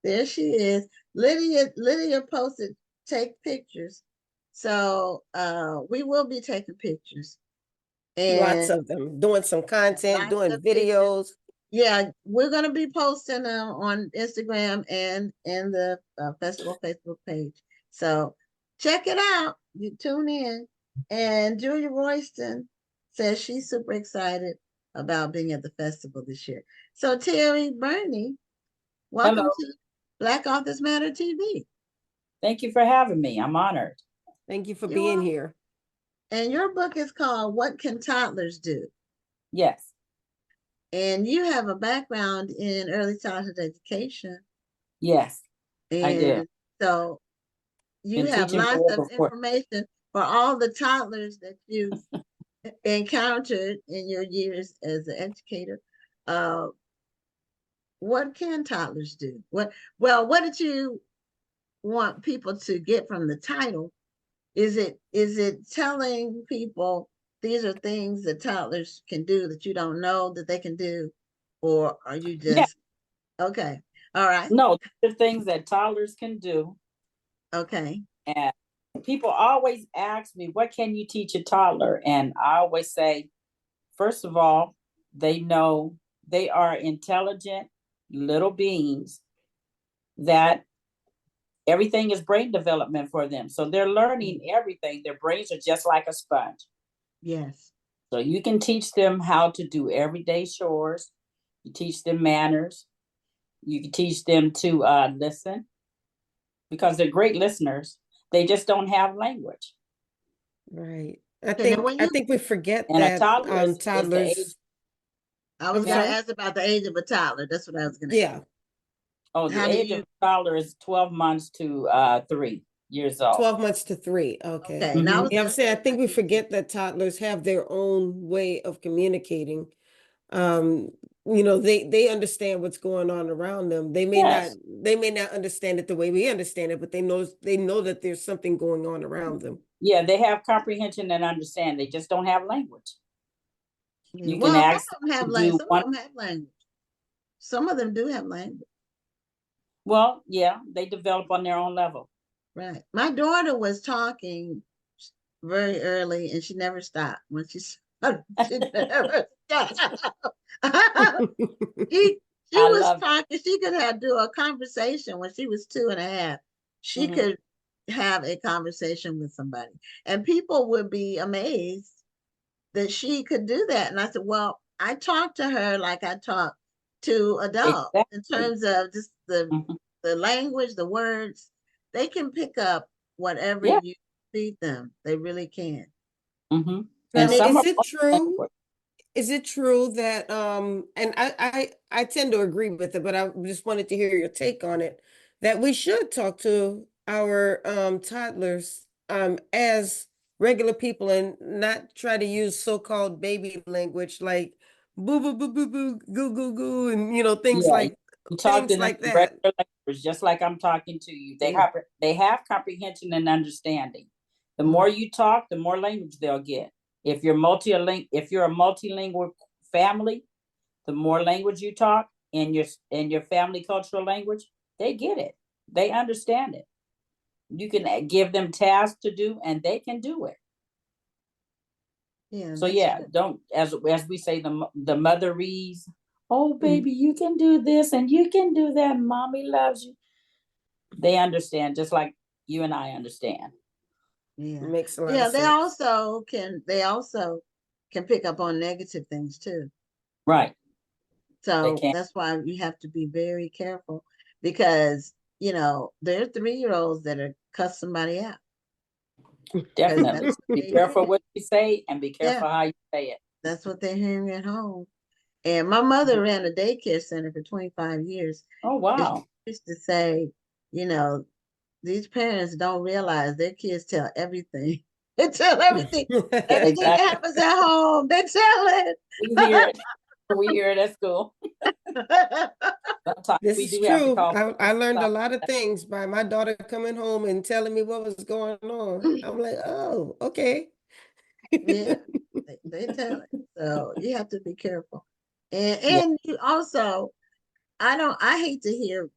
There she is. Lydia posted take pictures. So we will be taking pictures. Lots And of them, doing some content, lots doing of pictures. videos. Yeah, we're going to be posting on Instagram and the festival Facebook page. So check it out. You tune in. And Julia Royston says she's super excited about being at the festival this year. So Terri, Burney, welcome Hello. to Black Authors Matter TV. Thank you for having me. I'm honored. Thank you for You're being welcome. here. And your book is called What Can Toddlers Do? Yes, And you have a background in early childhood education. yes, I do. And so you Been have teaching for lots of over 40. information for all the toddlers that you've encountered in your years as an educator. What can toddlers do? What did you want people to get from the title? Is it telling people these are things that toddlers can do that you don't know that they can do? Or are you just okay? All right. No, the things that toddlers can do. Okay. And people always ask me, what can you teach a toddler? And I always say, first of all, they know they are intelligent little beings, that everything is brain development for them. So they're learning everything. Their brains are just like a sponge. Yes. So you can teach them how to do everyday chores. You teach them manners. You can teach them to listen, because they're great listeners. They just don't have language. Right. Okay, now when I you, think we forget And a that toddler is the toddlers. age. I was I'm going to sorry? ask about the age of a toddler. That's what I was going to Yeah, Oh, the How do age you- of a toddler is 12 months to 3 years old. 12 months to 3. Okay. Okay. Now I was Yeah, I'm gonna saying I say, think we forget that toddlers have their own way of communicating. They understand what's going on around them. They may Yes. not understand it the way we understand it, but they know that there's something going on around them. Yeah, they have comprehension and understand. They just don't have language. yeah. You can Well, ask some of them have to language. do Some one. of them have language. Some of them do have language. Well, yeah, they develop on their own level. Right. My daughter was talking very early, and she never stopped. When she started, she never stopped. She I was love it. talking. She could do a conversation when she was 2.5. She Mhm. could have a conversation with somebody, and people would be amazed that she could do that. And I said, well, I talk to her like I talk to adults in Exactly. terms of just Mhm. the language, the words. They can pick up whatever Yeah. you feed them. They really can. Mhm. And some is are it true? language. Is it true that and I tend to agree with it, but I just wanted to hear your take on it, that we should talk to our toddlers as regular people and not try to use so-called baby language like boo boo boo boo boo goo goo goo and things Yeah, like you talk to them in that. regular language, just like I'm talking to you. They Yeah. have comprehension and understanding. The Mhm. more you talk, the more language they'll get. If you're a multilingual family, the more language you talk in your family cultural language, they get it. They understand it. You can give them tasks to do, and they can do it. Yeah. So that's yeah, true. don't, as we say, the motherese. Oh baby, you can do this and you can do that. Mommy loves you. They understand just like you and I understand. Yeah. Makes a lot Yeah, of they sense. also can pick up on negative things too. Right. They So can. that's why you have to be very careful because, there are 3-year-olds that are cuss somebody out. Because Definitely. that's what Be they careful hear. what you say and be Yeah, careful how you say it. that's what they're hearing at home. And my mother ran a daycare center for 25 years. Oh, And she wow. used to say, you know, these parents don't realize their kids tell everything. They tell everything. Everything that Exactly. happens at home, they tell We hear it. We hear it at school. it. Sometimes This we is do have to true. call. I learned a lot of things by my daughter coming home and telling me what was going on. I'm like, oh, okay. Yeah, they tell it. So you have to be careful. And Yeah. and you also, I hate to hear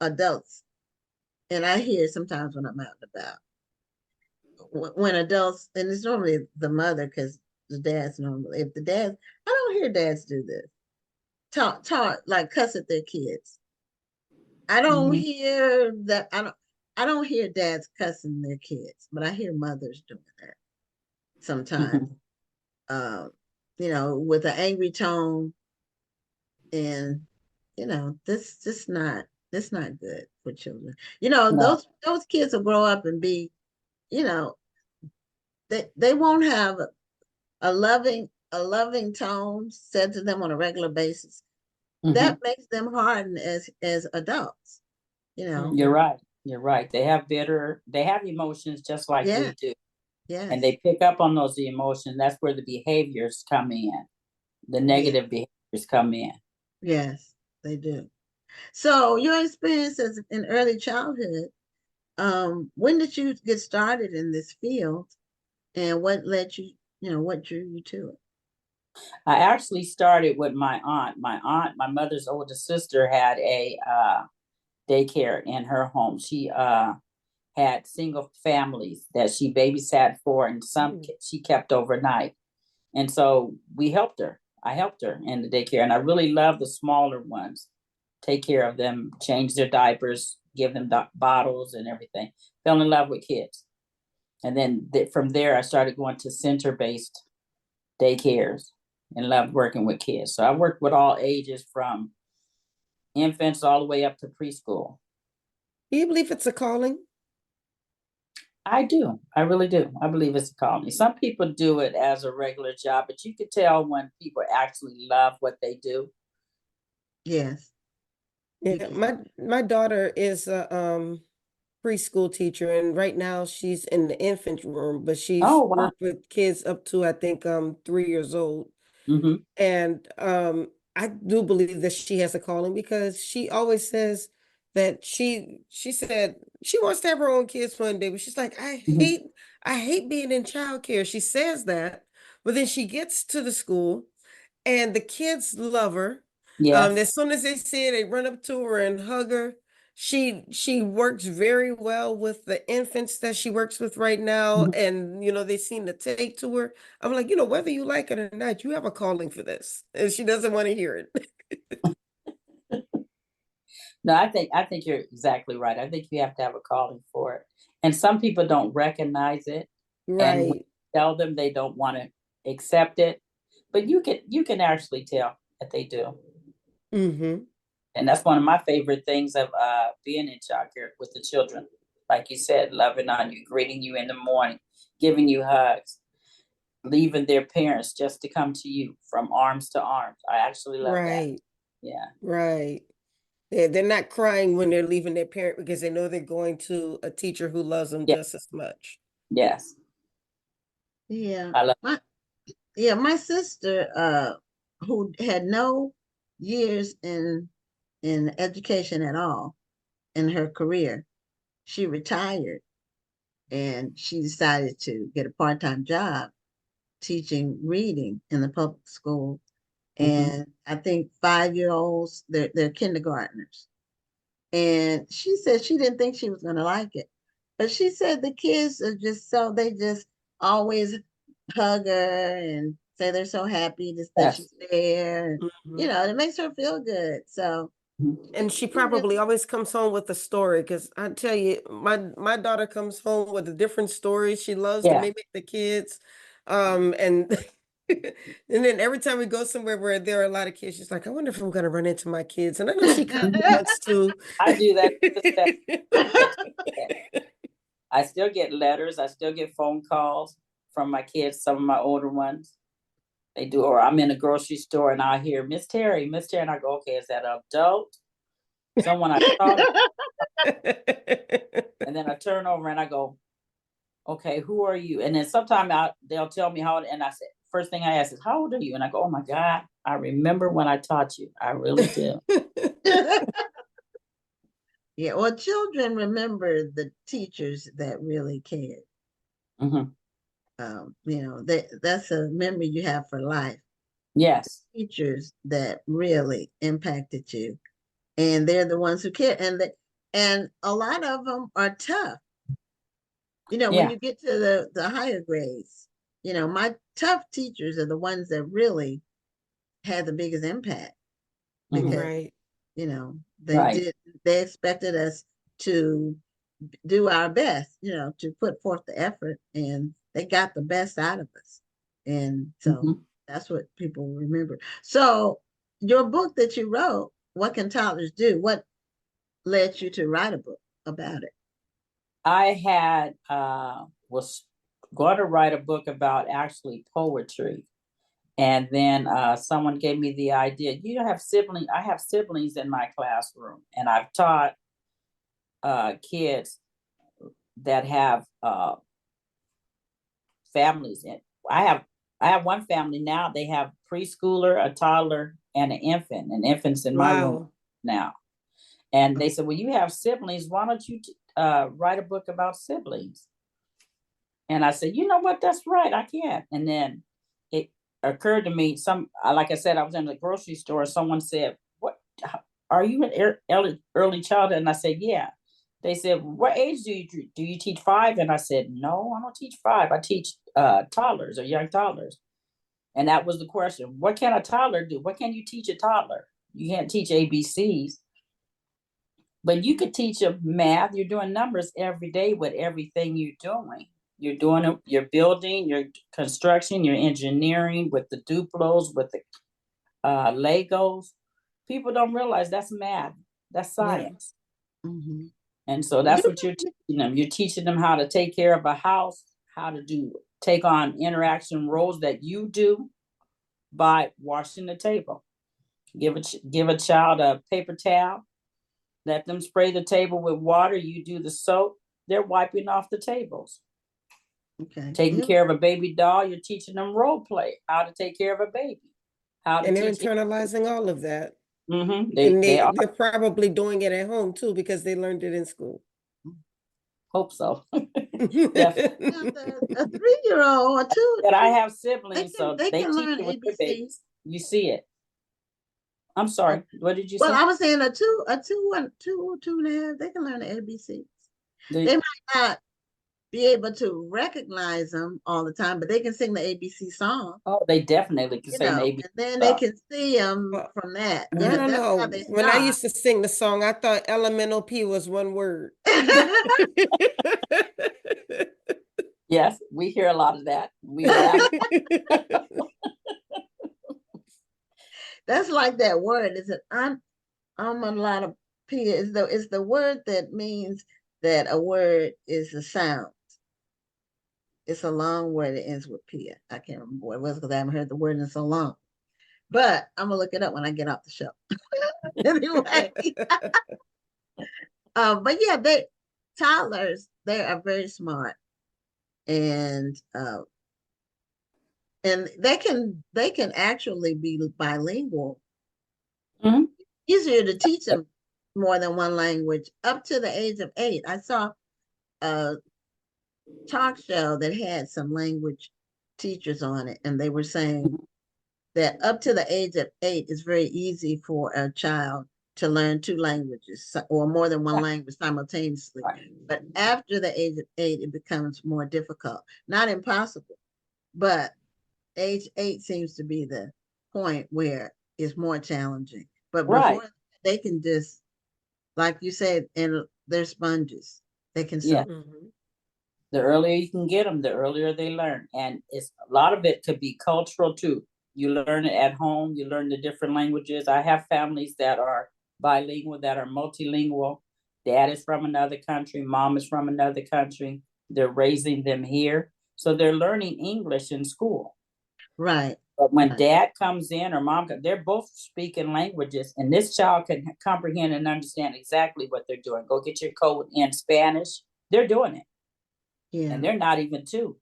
adults, and I hear it sometimes when I'm out and about. When adults, and it's normally the mother, because the dad's normally, if the dad, I don't hear dads do this. Talk like cuss at their kids. I don't Mhm. hear that. I don't hear dads cussing their kids, but I hear mothers doing that sometimes. Mhm. Um, with an angry tone, and this not good for children. No. Those kids will grow up and be, you know, they won't have a loving tone said to them on a regular basis. That Mhm. makes them harden as adults, you know. You're right. You're right. They have emotions just like Yeah, we do. And yes, they pick up on those emotions. That's where the behaviors come in. The yeah, negative behaviors come in. yes, they do. So your experiences in early childhood, when did you get started in this field, and what led you, what drew you to it? I actually started with my aunt. My mother's oldest sister, had a daycare in her home. She had single families that she babysat for, and some she kept overnight. And so we helped her. I helped her in the daycare, and I really love the smaller ones. Take care of them, change their diapers, give them bottles and everything. Fell in love with kids, and then from there I started going to center-based daycares and loved working with kids. So I worked with all ages from infants all the way up to preschool. Do you believe it's a calling? I do. I really do. I believe it's a calling. Some people do it as a regular job, but you could tell when people actually love what they do. Yes, you Yeah, can. my daughter is a preschool teacher, and right now she's in the infant room, but she's Oh, wow. worked with kids up to I think 3 years old. Mm-hmm. And I do believe that she has a calling because she always says that she said she wants to have her own kids one day, but she's like, Mm-hmm. I hate being in childcare. She says that, but then she gets to the school and the kids love her. Yes. As soon as they see her, they run up to her and hug her. She works very well with the infants that she works with right now, Mhm. and they seem to take to her. I'm like, whether you like it or not, you have a calling for this, and she doesn't want to hear it. No, I think you're exactly right. I think you have to have a calling for it. And some people don't recognize it. And when Right. you tell them, they don't want to accept it. But you can actually tell that they do. Mm-hmm. And that's one of my favorite things of being in childcare with the children. Like you said, loving on you, greeting you in the morning, giving you hugs, leaving their parents just to come to you from arms to arms. I actually love that. Right. Yeah. Right. They're not crying when they're leaving their parent because they know they're going to a teacher who loves them Yeah. just as much. Yes. Yeah. I love. My sister, who had no years in education at all in her career, she retired and she decided to get a part-time job teaching reading in the public school. Mhm. And I think 5-year-olds, they're kindergartners. And she said she didn't think she was going to like it. But she said the kids are they just always hug her and say they're so happy that Yes. she's there. Mhm. It makes her feel good. So And she probably always comes home with a story, because I tell you, my daughter comes home with a different story. She loves to Yeah. mimic the kids. And and then every time we go somewhere where there are a lot of kids, she's like, I wonder if I'm gonna run into my kids. And I know she kind of wants to. I do that. I still get letters. I still get phone calls from my kids, some of my older ones. They do, or I'm in a grocery store and I hear Miss Terri, and I go, okay, is that an adult? Someone I saw. And then I turn over and I go, okay, who are you? And then sometime they'll tell me how old, and I say, first thing I ask is, how old are you? And I go, oh my God, I remember when I taught you. I really do. Yeah, well, children remember the teachers that really cared. Mhm. You know, that's a memory you have for life. Yes. Teachers that really impacted you, and they're the ones who care. And a lot of them are tough. You know, when Yeah. you get to the higher grades, you know, my tough teachers are the ones that really had the biggest impact, Mhm. because Right. you know Right. they expected us to do our best, you know, to put forth the effort, and they got the best out of us. And so Mhm. that's what people remember. So your book that you wrote, What Can Toddlers Do? What led you to write a book about it? I had was going to write a book about actually poetry. And then someone gave me the idea. You have siblings. I have siblings in my classroom, and I've taught kids that have families in. I have one family now. They have preschooler, a toddler, and an infant. An infant's in my room Wow. now. And they said, well, you have siblings. Why don't you write a book about siblings? And I said, you know what? That's right. I can. And then it occurred to me, like I said, I was in the grocery store. Someone said, what, are you an early childhood? And I said, yeah. They said, what age do you teach 5? And I said, no, I don't teach 5. I teach toddlers or young toddlers. And that was the question. What can a toddler do? What can you teach a toddler? You can't teach ABCs, but you could teach them math. You're doing numbers every day with everything you're doing. You're doing it, you're building, your construction, your engineering with the Duplos, with the Legos. People don't realize that's math, that's science. Yeah. Mm-hmm. And so that's what you're teaching them. You're teaching them how to take care of a house, how to take on interaction roles that you do by washing the table. Give a child a paper towel, let them spray the table with water, you do the soap, they're wiping off the tables. Okay. Taking care of a baby doll, you're teaching them role play, how to take care of a baby, how to And they're teach. internalizing all of that. Mm-hmm. And They are. they're probably doing it at home too, because they learned it in school. Hope so. Definitely. A 3-year-old or 2. But I have siblings, so they they can teach learn it with their ABCs. babies. You see it. I'm sorry. What did you Well, say? I was saying a 2, 2.5. They can learn the ABCs. They might not be able to recognize them all the time, but they can sing the ABC song. Oh, they definitely can sing the ABC. And then they can see them Well, from that. I don't That's know. how they When I start. used to sing the song, I thought elemental P was one word. Yes, we hear a lot of that. We laugh. That's like that word. Is it onomatopoeia? It's the word that means that a word is a sound. It's a long word that ends with Pia. I can't remember what it was because I haven't heard the word in so long. But I'm gonna look it up when I get off the show. Anyway. But yeah, toddlers, they are very smart. And they can actually be bilingual. Mm-hmm. Easier to teach them more than one language up to the age of 8. I saw a talk show that had some language teachers on it, and they were saying that up to the age of 8 it's very easy for a child to learn 2 languages or more than one language simultaneously. But after the age of 8 it becomes more difficult. Not impossible, but age 8 seems to be the point where it's more challenging. But before they can just, like you said, and they're sponges. They can Yeah. soak. The earlier you can get them, the earlier they learn. And it's a lot of it could be cultural too. You learn it at home, you learn the different languages. I have families that are bilingual, that are multilingual. Dad is from another country, mom is from another country. They're raising them here. So they're learning English in school. Right. But when dad comes in or mom, they're both speaking languages, and this child can comprehend and understand exactly what they're doing. Go get your code in Spanish. They're doing it. Yeah. And they're not even two.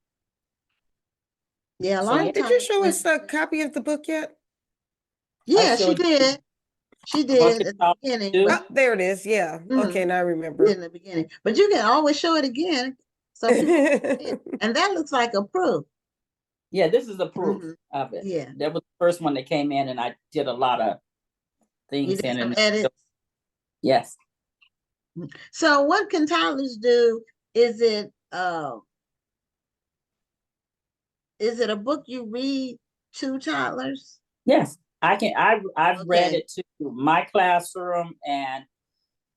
Yeah. A So, lot yeah. of Did you times show when- us a copy of the book yet? Yeah, she showed you did. She what did the at the child beginning. do. but- Oh, there it is. Yeah. Okay, now I remember. in the beginning, but you can always show it again. So people can see it. And that looks like a proof. Yeah, this is a proof Mhm. of it. Yeah. That was the first one that came in, and I did a lot of You things did in some it. edits. Yes. So what can toddlers do? Is it a book you read to toddlers? Yes. I've read Okay. it to my classroom, and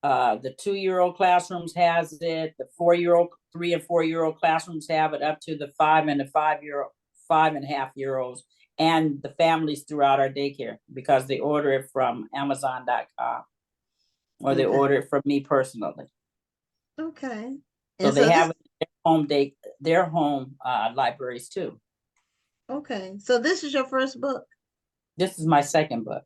the 2-year-old classrooms has it, the 4-year-old, 3 and 4-year-old classrooms have it, up to the 5 and the 5.5-year-olds, and the families throughout our daycare, because they order it from Amazon.com, or they Okay. order it from me personally. Okay. So And they so have their home libraries too. okay. So this is your first book. This is my second book.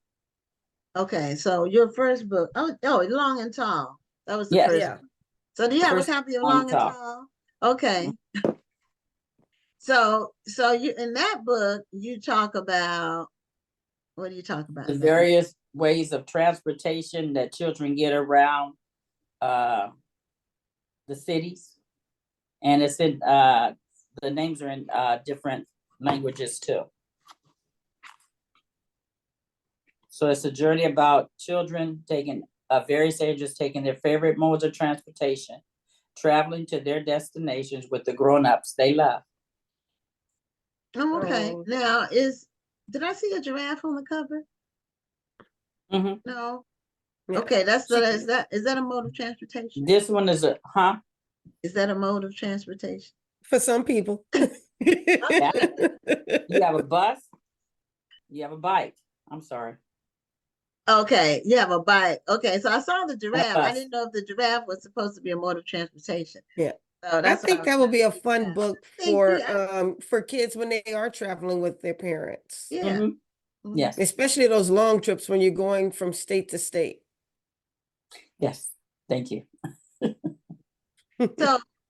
Okay. So your first book. Oh, Long and Tall. That was the Yes. first Yeah. one. So do you have First a copy of Long Long and and Tall? Okay. So you, in that book, you talk about, what do you talk about? The in that book? various ways of transportation that children get around the cities, and it's in the names are in different languages too. So it's a journey about children taking various ages, taking their favorite modes of transportation, traveling to their destinations with the grown-ups they love. Oh, okay. Oh. Now did I see a giraffe on the cover? Mhm. No. Yeah. Okay, is that a mode of transportation? This one is Is that a mode of transportation? For some people. You have a bus, you have a bike. I'm sorry. Okay, you have a bike. Okay, so I saw the giraffe. I bus. didn't know if the giraffe was supposed to be a mode of transportation. Yeah. So I that's what think was that would trying be to a figure fun out. book Thank you. for kids when they are traveling with their parents. Yeah. Mhm. Mhm. Yes. Especially those long trips when you're going from state to state. Yes. Thank you.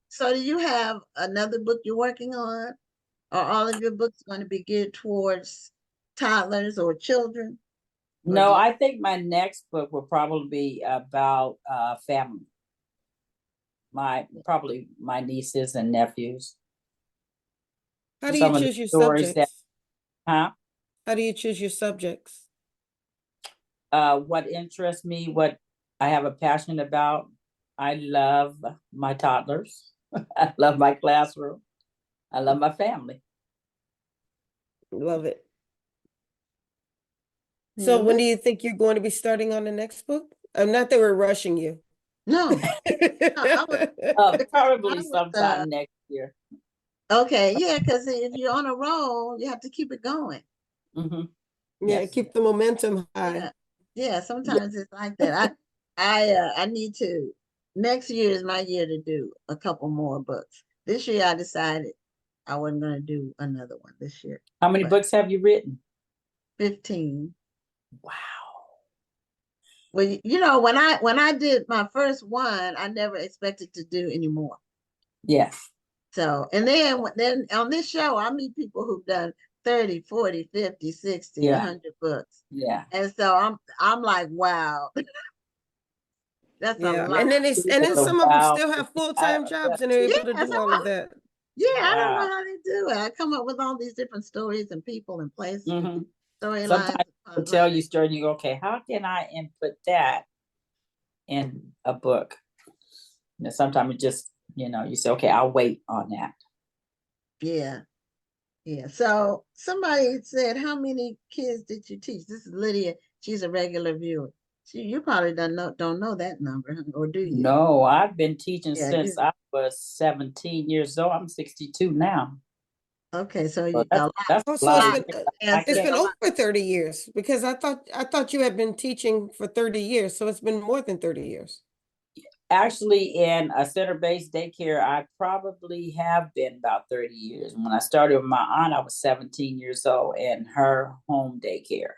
So do you have another book you're working on? Are all of your books going to be geared towards toddlers or children? Or No, do you- I think my next book will probably be about family. Probably my nieces and nephews. How do you Some of the choose your stories subjects? Huh? How do you choose your subjects? What interests me, what I have a passion about. I love my toddlers. I love my classroom. I love my family. Love it. Yeah, So when do you think you're going to be starting on the next book? Not that we're rushing you. No. Probably I was, sometime next year. Okay, yeah, because if you're on a roll, you have to keep it going. Mhm. Yeah, Yes. keep the momentum high. Yeah, yeah, sometimes it's like that. I need to, next year is my year to do a couple more books. This year I decided I wasn't gonna do another one this year. How many But books have you written? 15. Wow. Well, you know, when I did my first one, I never expected to do any more. Yes. So, and then on this show, I meet people who've done 30, 40, 50, 60, Yeah. 100 books. Yeah. And so I'm like, wow. That's a Yeah. lot. And then some of them still have full-time jobs and they're able to Yes, do all of that. Yeah, I don't know Wow. how they do it. I come up with all these different stories and people and places, Mhm. storylines. Sometimes people tell you story and you go, okay, how can I input that in a book? And sometimes it just, you say, okay, I'll wait on that. Yeah. Yeah. So somebody said, how many kids did you teach? This is Lydia. She's a regular viewer. You probably don't know that number, or do you? No, I've been teaching Yeah, since I was 17 years old. I'm 62 now. Okay, so So you, a lot, that's Oh, a so lot it's of been years. yeah, I it's can't. been a lot. over 30 years because I thought you had been teaching for 30 years, so it's been more than 30 years. Actually, in a center-based daycare, I probably have been about 30 years. When I started with my aunt, I was 17 years old in her home daycare.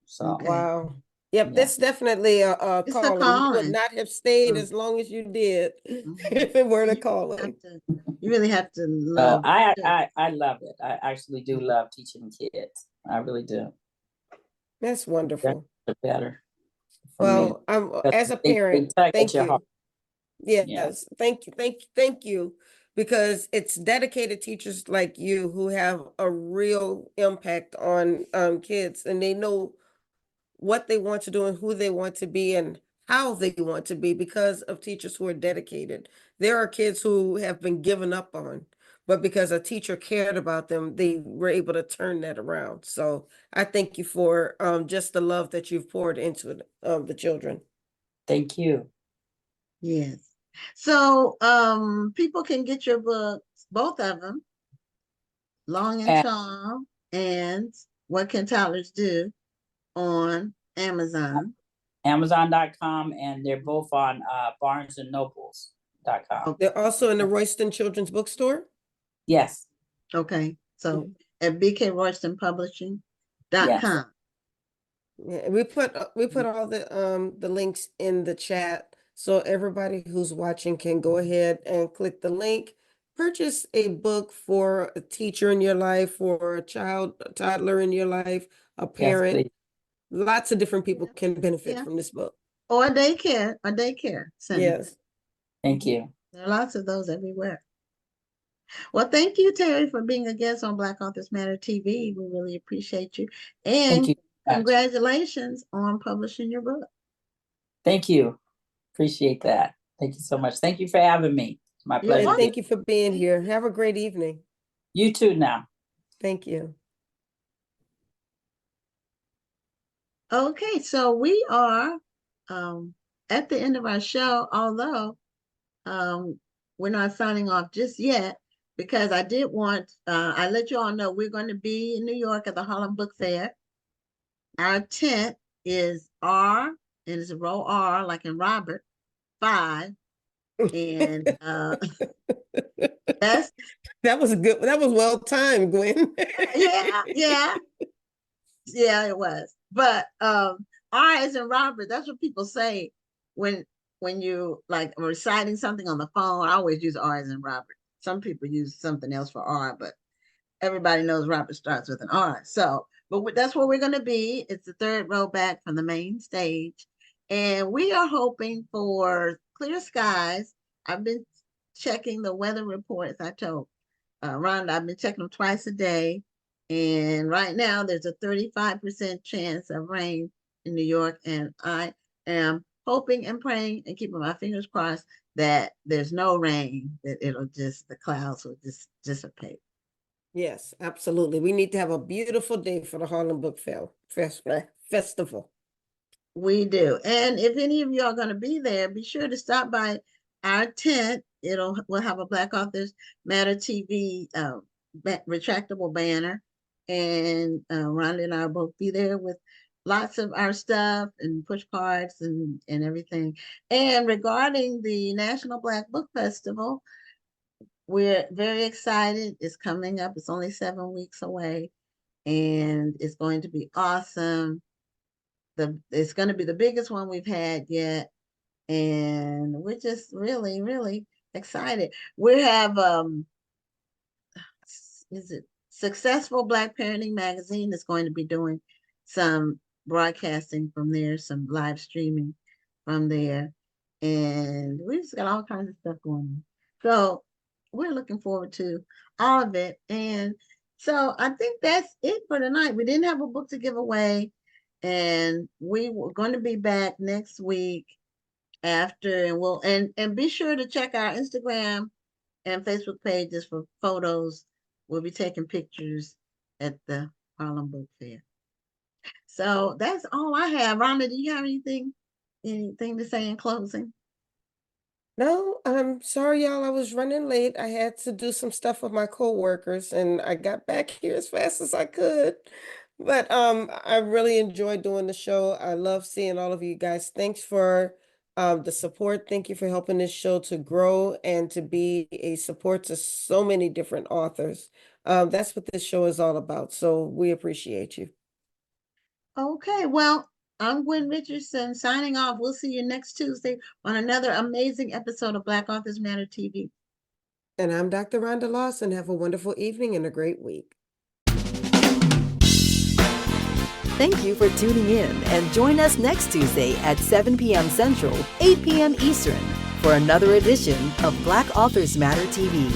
So, Okay. Wow. Yep, yeah. that's definitely a It's a calling. You would calling. not have stayed Mm. as long as you did Mhm. if it weren't a You calling. you really have to So love it. I love it. I actually do love teaching kids. I really do. That's wonderful. That's better for me. Well, I'm as a They parent, tug at thank your heart. you. Yeah. Yes, thank you, because it's dedicated teachers like you who have a real impact on kids, and they know what they want to do and who they want to be and how they want to be because of teachers who are dedicated. There are kids who have been given up on, but because a teacher cared about them, they were able to turn that around. So I thank you for just the love that you've poured into the children. Thank you. Yes. So people can get your books, both of them, Long and And Tall and What Can Toddlers Do, on Amazon. Amazon.com, and they're both on BarnesandNobles.com. They're also in the Royston Children's Bookstore. Yes. Okay, so Mhm. at bkroystonpublishing.com. Yes. Yeah, we put all the links in the chat so everybody who's watching can go ahead and click the link. Purchase a book for a teacher in your life, for a toddler in your life, a Yes, parent. please. Lots of different people can benefit Yeah. from this book. Or a daycare center. Yes. Thank you. There are lots of those everywhere. Well, thank you, Terri, for being a guest on Black Authors Matter TV. We really appreciate you. Thank And you. congratulations on publishing your book. Thank you. Appreciate that. Thank you so much. Thank you for having me. It's my You're pleasure. And to be- thank you for being here. Have a great evening. You too now. Thank you. Okay, so we are at the end of our show, although we're not signing off just yet, because I did want, I let you all know we're going to be in New York at the Harlem Book Fair. Our tent is R, and it's a row R, like in Robert, 5. And that's, That was well timed, Gwen. yeah, it was. But R as in Robert, that's what people say when you like reciting something on the phone. I always use R as in Robert. Some people use something else for R, but everybody knows Robert starts with an R. So, but that's where we're going to be. It's the third row back from the main stage. And we are hoping for clear skies. I've been checking the weather reports. I told Rhonda, I've been checking them twice a day. And right now there's a 35% chance of rain in New York. And I am hoping and praying and keeping my fingers crossed that there's no rain, that the clouds will just dissipate. Yes, absolutely. We need to have a beautiful day for the Harlem Book Festival. We do. And if any of you are going to be there, be sure to stop by our tent. We'll have a Black Authors Matter TV retractable banner. And Rhonda and I will both be there with lots of our stuff and push cards and everything. And regarding the National Black Book Festival, we're very excited. It's coming up. It's only 7 weeks away. And it's going to be awesome. It's going to be the biggest one we've had yet, and we're just really, really excited. We have is it Successful Black Parenting Magazine is going to be doing some broadcasting from there, some live streaming from there, and we just got all kinds of stuff going on. So we're looking forward to all of it. And so I think that's it for tonight. We didn't have a book to give away, and we were going to be back next week after, and we'll and be sure to check our Instagram and Facebook pages for photos. We'll be taking pictures at the Harlem Book Fair. So that's all I have. Rhonda, do you have anything to say in closing? No, I'm sorry, y'all. I was running late. I had to do some stuff with my coworkers, and I got back here as fast as I could. But I really enjoyed doing the show. I love seeing all of you guys. Thanks for the support. Thank you for helping this show to grow and to be a support to so many different authors. That's what this show is all about. So we appreciate you. Okay, well, I'm Gwen Richardson signing off. We'll see you next Tuesday on another amazing episode of Black Authors Matter TV. And I'm Dr. Rhonda Lawson. Have a wonderful evening and a great week. Thank you for tuning in and join us next Tuesday at 7 p.m. Central, 8 p.m. Eastern for another edition of Black Authors Matter TV.